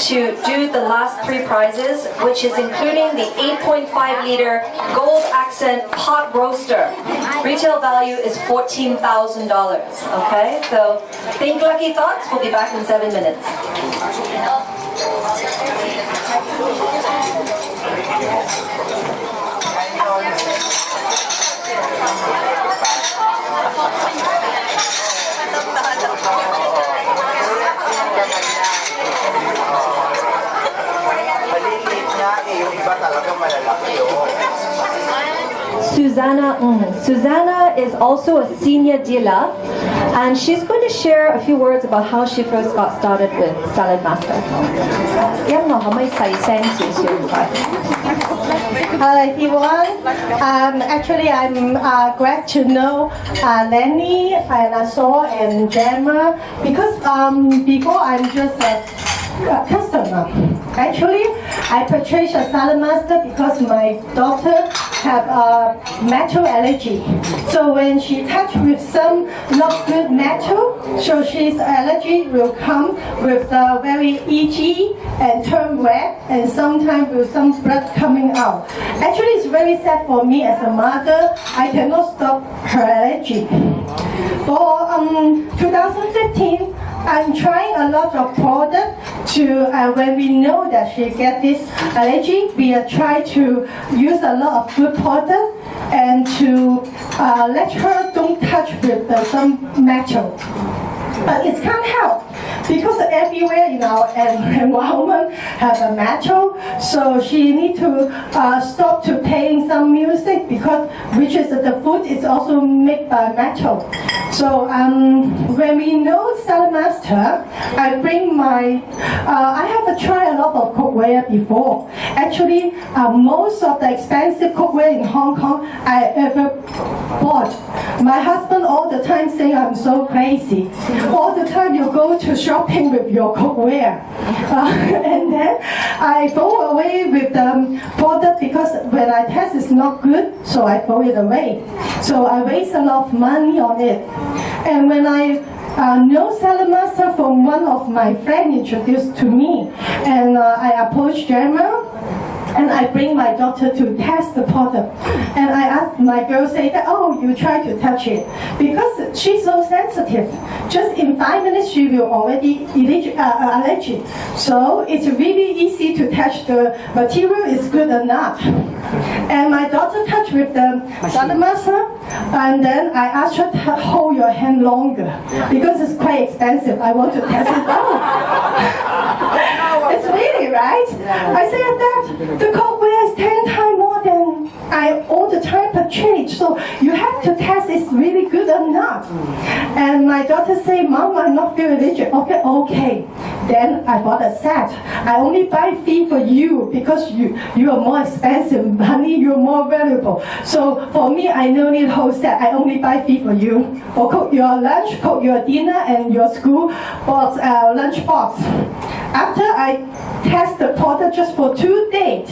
to do the last 3 prizes, which is including the 8.5 liter gold accent pot roaster. Retail value is $14,000. Okay, so think lucky thoughts. We'll be back in 7 minutes. Susanna is also a senior dealer, and she's going to share a few words about how she first got started with Salad Master. Hello everyone. Actually, I'm glad to know Lenny and Saul and Gemma, because before I'm just a customer. Actually, I purchased a Salad Master because my daughter have a metal allergy. So when she touch with some not good metal, so she's allergy will come with the very itchy and turn red, and sometimes with some blood coming out. Actually, it's very sad for me as a mother. I cannot stop her allergy. For 2015, I'm trying a lot of products to, when we know that she get this allergy, we try to use a lot of good products and to let her don't touch with some metal. But it can't help because everywhere in our environment have a metal, so she need to stop to playing some music because which is the food is also made by metal. So when we know Salad Master, I bring my I have tried a lot of cookware before. Actually, most of the expensive cookware in Hong Kong I ever bought. My husband all the time say I'm so crazy. All the time you go to shopping with your cookware. And then I throw away with the product because when I test it's not good, so I throw it away. So I waste a lot of money on it. And when I know Salad Master from one of my friends introduced to me, and I approached Gemma, and I bring my daughter to test the product. And I asked my girl, say that, oh, you try to touch it. Because she's so sensitive. Just in 5 minutes, she will already allergic. So it's really easy to touch. The material is good enough. And my daughter touched with the Salad Master, and then I asked her to hold your hand longer because it's quite expensive. I want to test it out. It's really right. I said that the cookware is 10 times more than I all the time purchase. So you have to test it's really good or not. And my daughter say, Mom, I'm not feeling allergic. Okay. Then I bought a set. I only buy 3 for you because you are more expensive. Honey, you're more valuable. So for me, I don't need whole set. I only buy 3 for you. For cook your lunch, cook your dinner, and your school box, lunch box. After I test the product just for 2 days,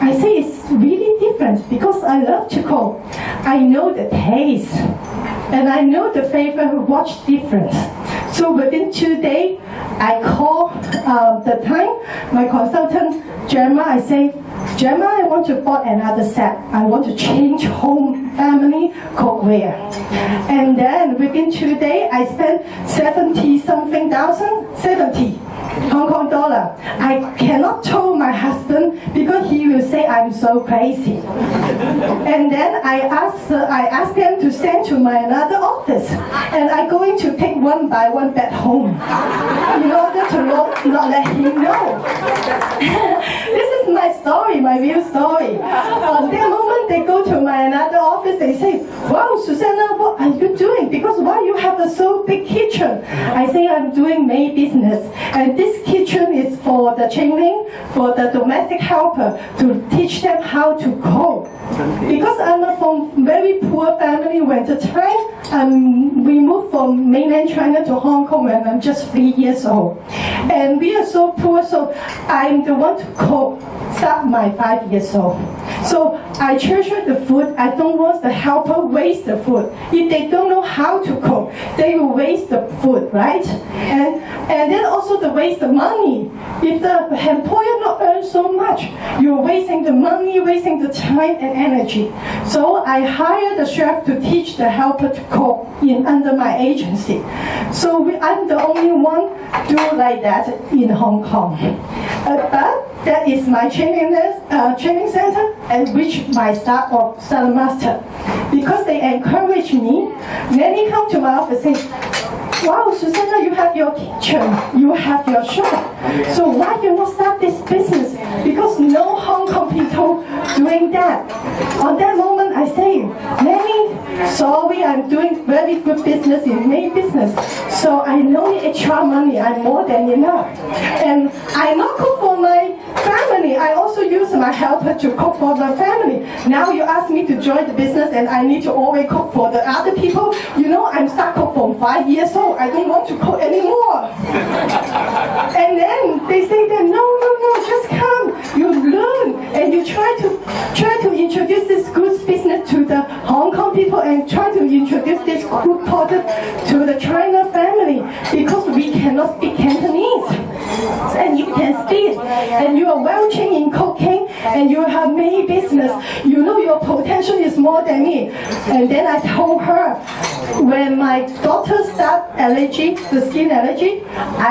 I say it's really different because I love to cook. I know the taste and I know the flavor watch difference. So within 2 days, I call the time, my consultant, Gemma, I say, Gemma, I want to buy another set. I want to change home family cookware. And then within 2 days, I spent 70-something thousand, 70 Hong Kong dollar. I cannot tell my husband because he will say I'm so crazy. And then I asked them to send to my another office, and I'm going to take one by one back home in order to not let him know. This is my story, my real story. On that moment, they go to my another office. They say, "Wow, Susanna, what are you doing? Because why you have a so big kitchen?" I say I'm doing May business, and this kitchen is for the training, for the domestic helper to teach them how to cook. Because I'm from very poor family, when the time we moved from mainland China to Hong Kong when I'm just 3 years old, and we are so poor, so I'm the one to cook. Start my 5 years old. So I treasure the food. I don't want the helper waste the food. If they don't know how to cook, they will waste the food, right? And then also the waste the money. If the employer not earn so much, you're wasting the money, wasting the time and energy. So I hire the chef to teach the helper to cook under my agency. So I'm the only one do like that in Hong Kong. But that is my training center, and which my staff of Salon Master. Because they encourage me, many come to my office saying, "Wow, Susanna, you have your kitchen, you have your shop. So why you not start this business?" Because no Hong Kong people doing that. On that moment, I say, "Nanny, sorry, I'm doing very good business in May business. So I know extra money, I'm more than enough. And I not cook for my family, I also use my helper to cook for the family. Now you ask me to join the business and I need to always cook for the other people. You know, I'm start cook from 5 years old. I don't want to cook anymore." And then they say that, no, just come. You learn and you try to introduce this good business to the Hong Kong people and try to introduce this good product to the China family, because we cannot speak Cantonese. And you can speak, and you are well trained in cooking, and you have many business. You know your potential is more than me. And then I told her, when my daughter started allergy, the skin allergy,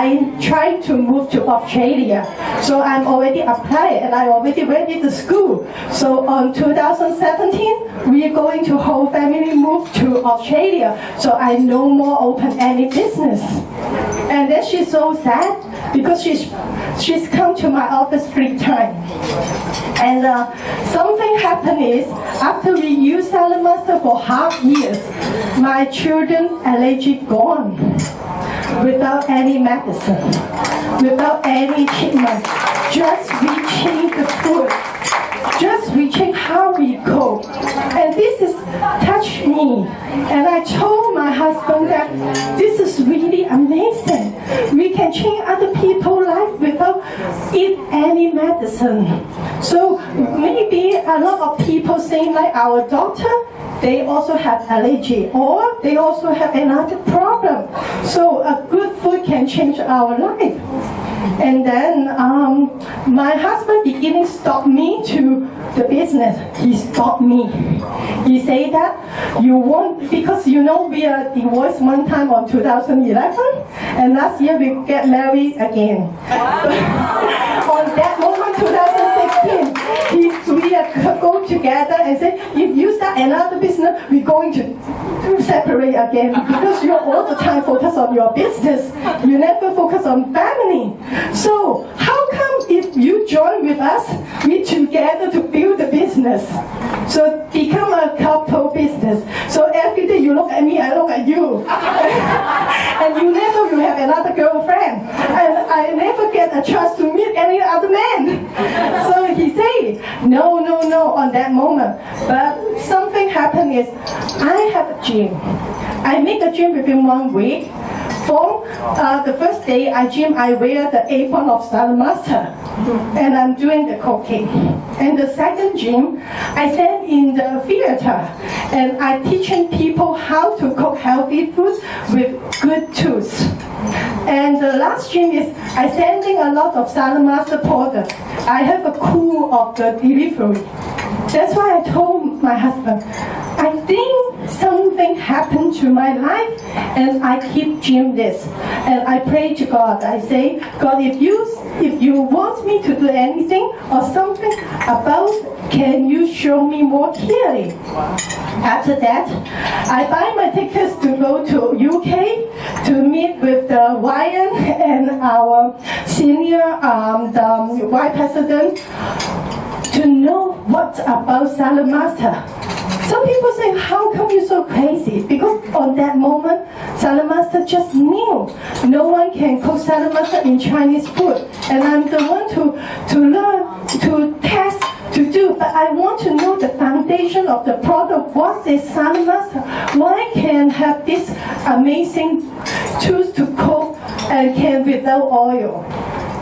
I tried to move to Australia. So I'm already applied and I already ready to school. So on 2017, we are going to whole family move to Australia. So I no more open any business. And then she's so sad because she's come to my office 3 times. And something happened is, after we use Salon Master for half years, my children allergy gone without any medicine, without any treatment. Just we change the food, just we change how we cook, and this is touched me. And I told my husband that this is really amazing. We can change other people's life without eat any medicine. So maybe a lot of people saying like our daughter, they also have allergy or they also have another problem. So a good food can change our life. And then my husband beginning stop me to the business. He stopped me. He said that you won't, because you know we are divorced one time on 2011, and last year we get married again. On that moment, 2016, we go together and say, if you start another business, we're going to separate again, because you're all the time focused on your business. You never focus on family. So how come if you join with us, we together to build the business? So become a couple business. So every day you look at me, I look at you. And you never will have another girlfriend. And I never get a chance to meet any other man. So he say, no, on that moment. But something happened is, I have a gym. I make a gym within 1 week. For the first day I gym, I wear the apron of Salad Master, and I'm doing the cooking. And the second gym, I stand in the theater, and I'm teaching people how to cook healthy food with good tools. And the last gym is I sending a lot of Salad Master product. I have a crew of the delivery. That's why I told my husband, I think something happened to my life, and I keep doing this. And I pray to God. I say, God, if you want me to do anything or something about, can you show me more clearly? After that, I buy my tickets to go to UK to meet with the Ryan and our senior the Vice President to know what about Salad Master. Some people say, how come you're so crazy? Because on that moment, Salad Master just knew no one can cook Salad Master in Chinese food. And I'm the one to learn, to test, to do. But I want to know the foundation of the product. What is Salad Master? Why can have this amazing tools to cook and can without oil?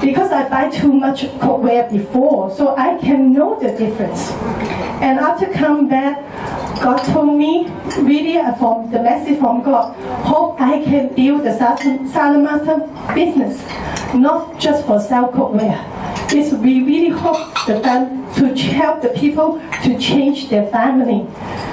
Because I buy too much cookware before, so I can know the difference. And after come back, God told me, really from the message from God, hope I can build the Salad Master business, not just for sell cookware. We really hope to help the people to change their family.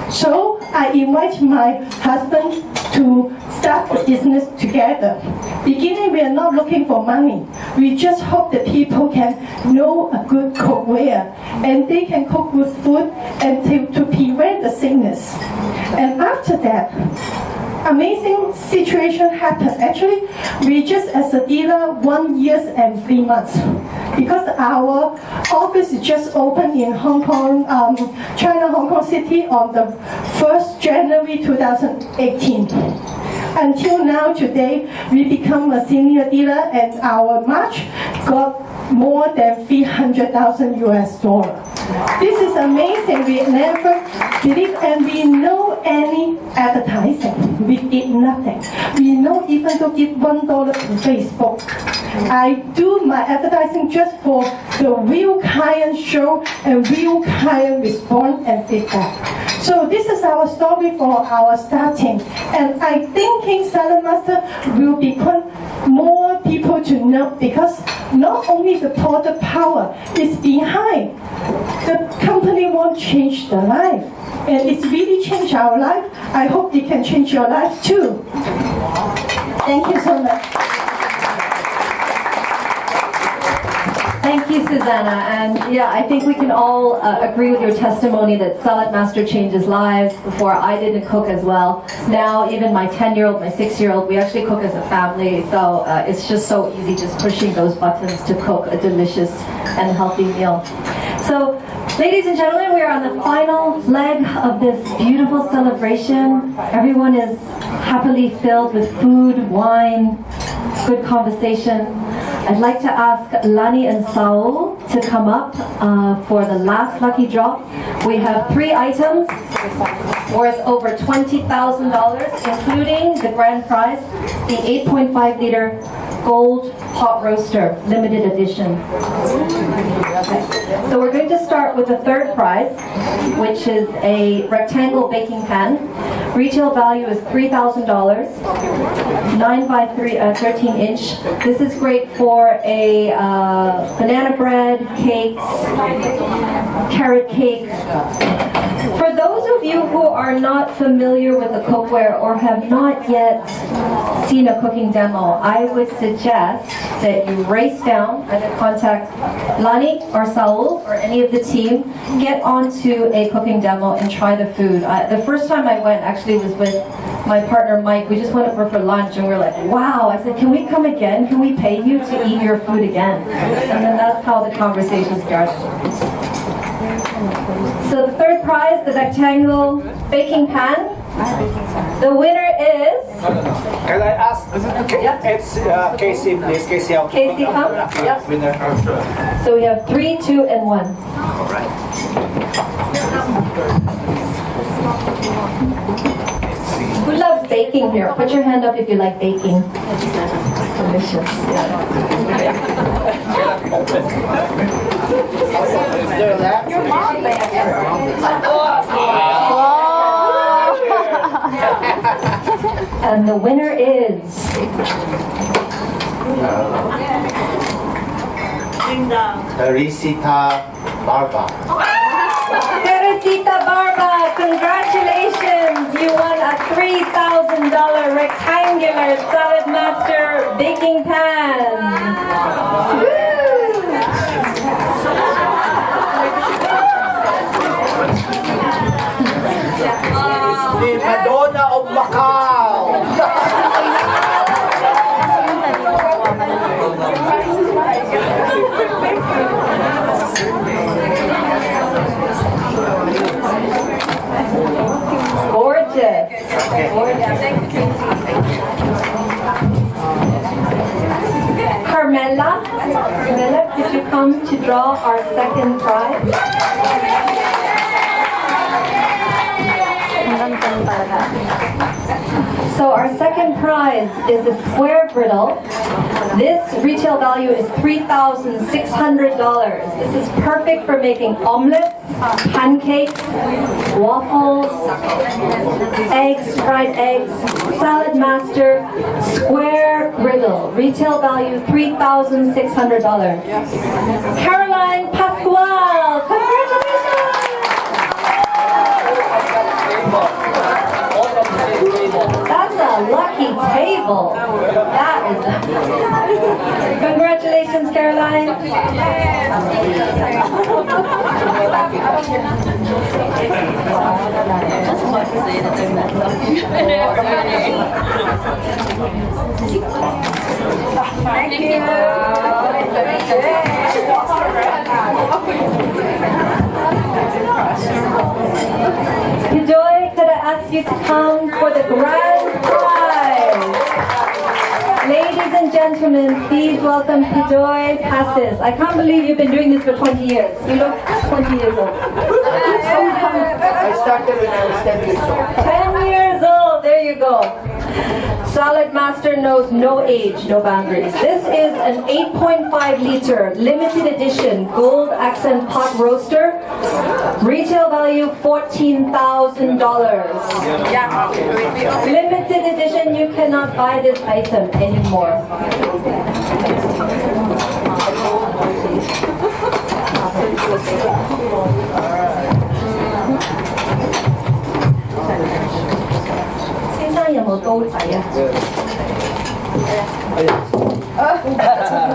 So I invite my husband to start the business together. Beginning, we are not looking for money. We just hope that people can know a good cookware and they can cook good food and to prevent the sickness. And after that, amazing situation happened. Actually, we just as a dealer 1 year and 3 months. Because our office just opened in Hong Kong, China, Hong Kong City on the 1st January 2018. Until now, today, we become a senior dealer and our March got more than $300,000 US. This is amazing. We never believe, and we know any advertising. We did nothing. We know even to give $1 to Facebook. I do my advertising just for the real client show and real client response and feedback. So this is our story for our starting. And I think Salad Master will become more people to know, because not only the product power is behind, the company won't change the life. And it's really changed our life. I hope it can change your life too. Thank you so much. Thank you, Susanna. And yeah, I think we can all agree with your testimony that Salad Master changes lives. Before, I didn't cook as well. Now, even my 10-year-old, my 6-year-old, we actually cook as a family. So it's just so easy just pushing those buttons to cook a delicious and healthy meal. So, ladies and gentlemen, we are on the final leg of this beautiful celebration. Everyone is happily filled with food, wine, good conversation. I'd like to ask Lani and Saul to come up for the last lucky draw. We have 3 items worth over $20,000, including the grand prize, the 8.5 liter gold pot roaster, limited edition. Okay. So we're going to start with the third prize, which is a rectangle baking pan. Retail value is $3,000, 9 by 13 inch. This is great for a banana bread, cakes, carrot cake. For those of you who are not familiar with the cookware or have not yet seen a cooking demo, I would suggest that you race down, either contact Lani or Saul or any of the team, get onto a cooking demo and try the food. The first time I went actually was with my partner Mike. We just went over for lunch and we were like, wow. I said, can we come again? Can we pay you to eat your food again? And then that's how the conversation started. So the third prize, the rectangle baking pan. The winner is... Can I ask? It's Casey, please. Casey, come? Yep. Winner. So we have 3, 2, and 1. All right. Who loves baking here? Put your hand up if you like baking. Delicious. Your mom And the winner is Teresita Barba. Teresita Barba, congratulations! You won a $3,000 rectangular Salad Master baking pan. The Madonna of Macau. Gorgeous. Carmela, could you come to draw our second prize? So our second prize is a square griddle. This retail value is $3,600. This is perfect for making omelets, pancakes, waffles, eggs, fried eggs, Salad Master, square griddle. Retail value $3,600. Caroline Pascual, congratulations! That's a lucky table. That is. Congratulations, Caroline. Thank you. Joy, could I ask you to come for the grand prize? Ladies and gentlemen, please welcome Pijoy Passes. I can't believe you've been doing this for 20 years. You look 20 years old. I started when I was 10 years old. 10 years old, there you go. Salad Master knows no age, no boundaries. This is an 8.5 liter limited edition gold accent pot roaster. Retail value $14,000. Limited edition, you cannot buy this item anymore.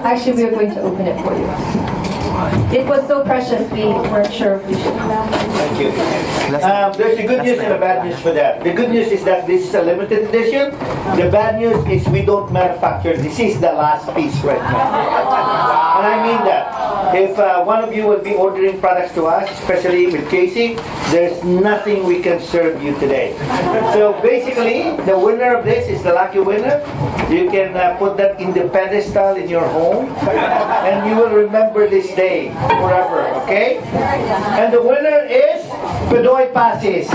Actually, we are going to open it for you. It was so precious, we weren't sure if we should. Thank you. There's a good news and a bad news for that. The good news is that this is a limited edition. The bad news is we don't manufacture. This is the last piece right now. And I mean that. If one of you will be ordering products to us, especially with Casey, there's nothing we can serve you today. So basically, the winner of this is the lucky winner. You can put that in the pedestal in your home, and you will remember this day forever, okay? And the winner is Pijoy Passes.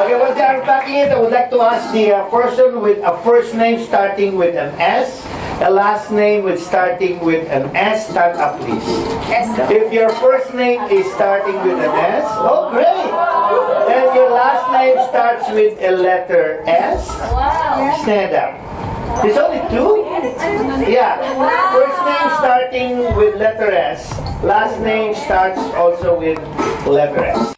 Okay, while they are packing it, I would like to ask the person with a first name starting with an S, a last name with starting with an S, stand up please. If your first name is starting with an S, oh great! And your last name starts with a letter S, stand up. There's only two? Yeah. First name starting with letter S, last name starts also with letter S.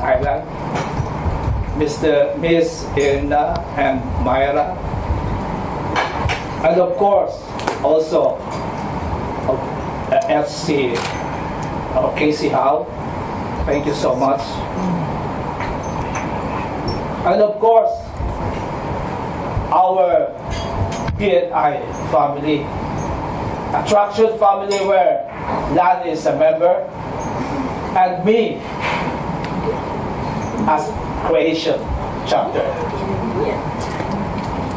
Thailand, Miss Irna and Myra, and of course also FC Casey Howe. Thank you so much. And of course, our PNI family, Attraction family where Lan is a member, and me as Croatian chapter.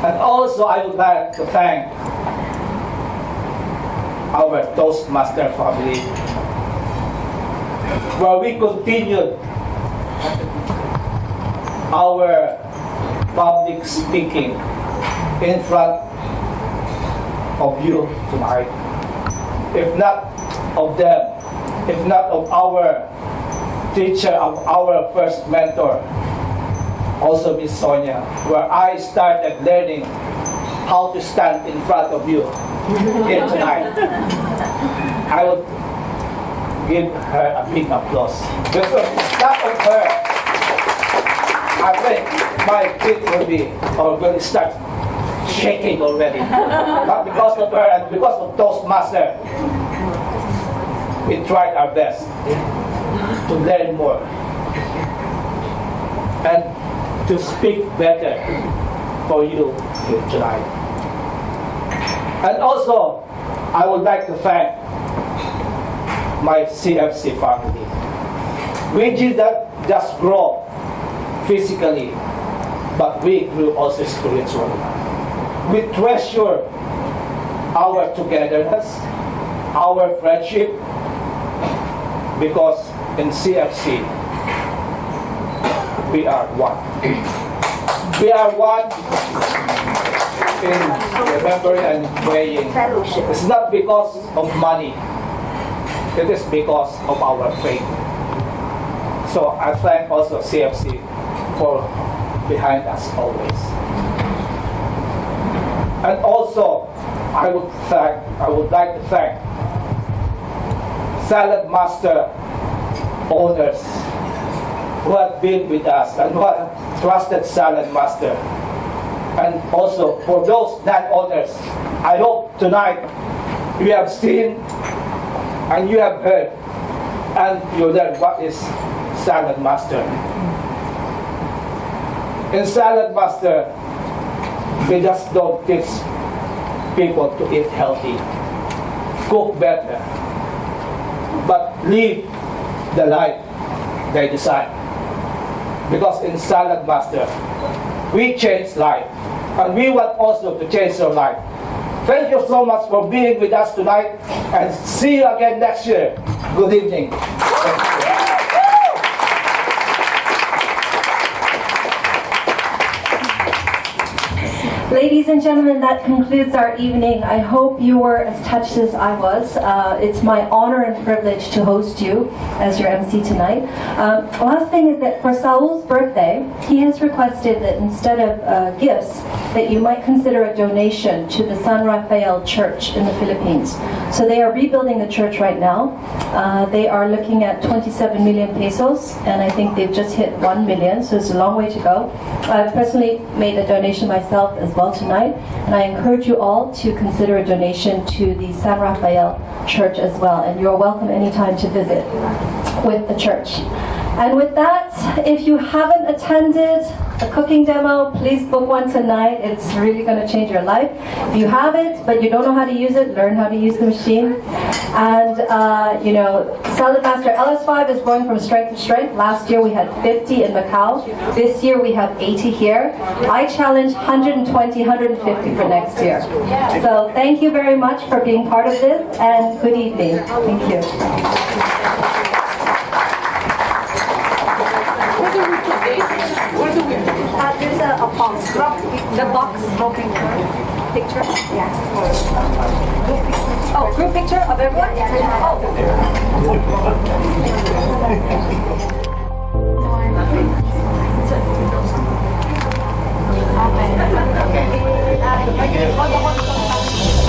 And also I would like to thank our Toastmaster family, where we continued our public speaking in front of you tonight. If not of them, if not of our teacher, of our first mentor, also Miss Sonia, where I started learning how to stand in front of you here tonight. I would give her a big applause. Because not of her, I think my feet will start shaking already. Not because of her and because of Toastmaster. We tried our best to learn more and to speak better for you here tonight. And also, I would like to thank my CFC family. We did not just grow physically, but we grew also spiritually. We treasure our togetherness, our friendship, because in CFC, we are one. We are one in remembering and praying. It's not because of money. It is because of our faith. So I thank also CFC for behind us always. And also, I would like to thank Salad Master owners who have been with us and who have trusted Salad Master. And also for those non-owners, I hope tonight you have seen and you have heard and you learn what is Salad Master. In Salad Master, we just don't teach people to eat healthy, cook better, but live the life they desire. Because in Salad Master, we change life, and we want also to change your life. Thank you so much for being with us tonight, and see you again next year. Good evening. Ladies and gentlemen, that concludes our evening. I hope you were as touched as I was. It's my honor and privilege to host you as your MC tonight. Last thing is that for Saul's birthday, he has requested that instead of gifts, that you might consider a donation to the San Rafael Church in the Philippines. So they are rebuilding the church right now. They are looking at 27 million pesos, and I think they've just hit 1 million, so it's a long way to go. I've personally made a donation myself as well tonight, and I encourage you all to consider a donation to the San Rafael Church as well, and you're welcome anytime to visit with the church. And with that, if you haven't attended a cooking demo, please book one tonight. It's really going to change your life. If you have it, but you don't know how to use it, learn how to use the machine. And, Salad Master LS5 is going from strength to strength. Last year we had 50 in Macau. This year we have 80 here. I challenge 120, 150 for next year. So thank you very much for being part of this, and good evening. Thank you. There's a box. The box picture. Yeah. Oh, group picture of everyone?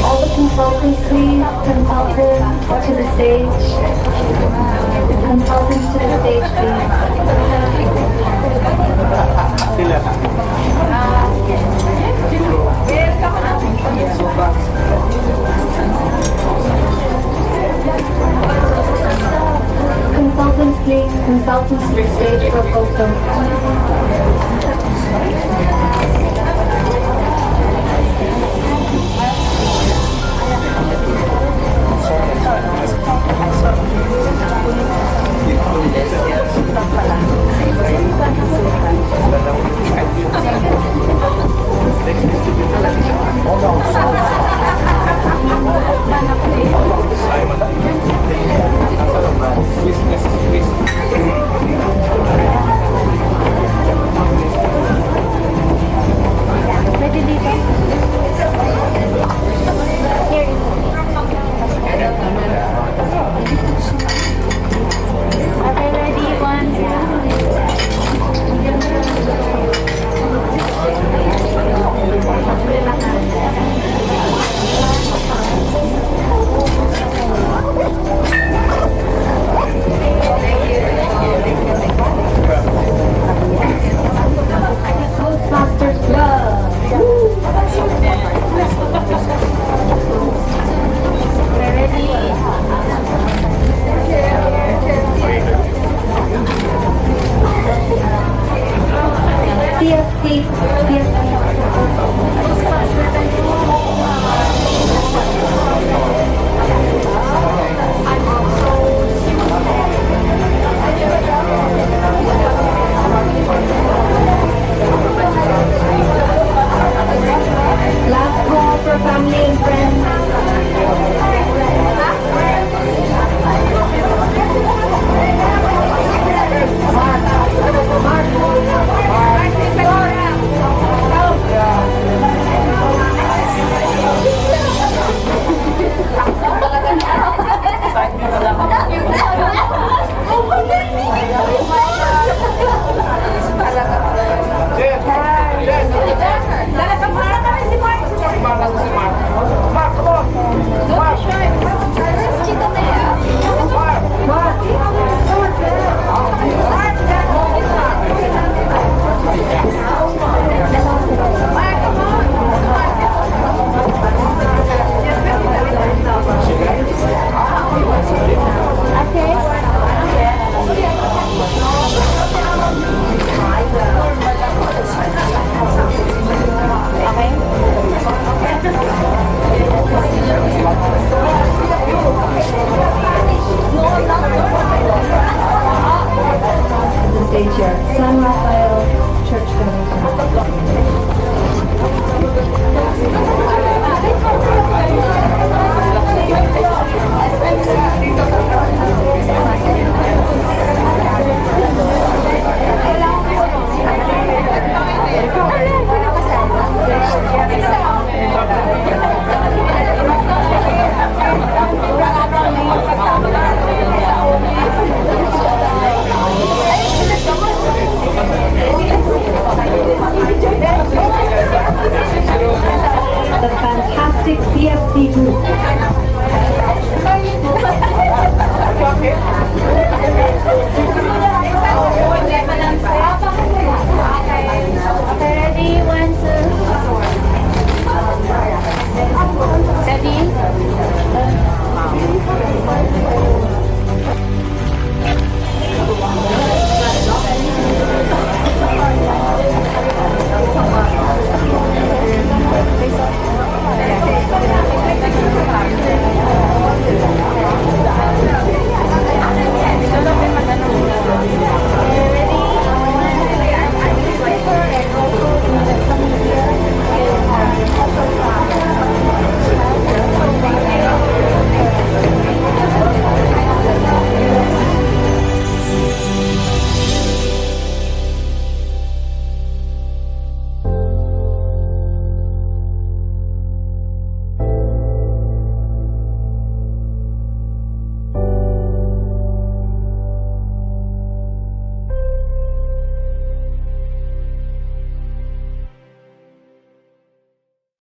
All the consultants, please. Consultants to the stage. Consultants to the stage, please. Consultants, please. Consultants to the stage for a photo. Pwede dito. Okay, ready? San Rafael Church donation.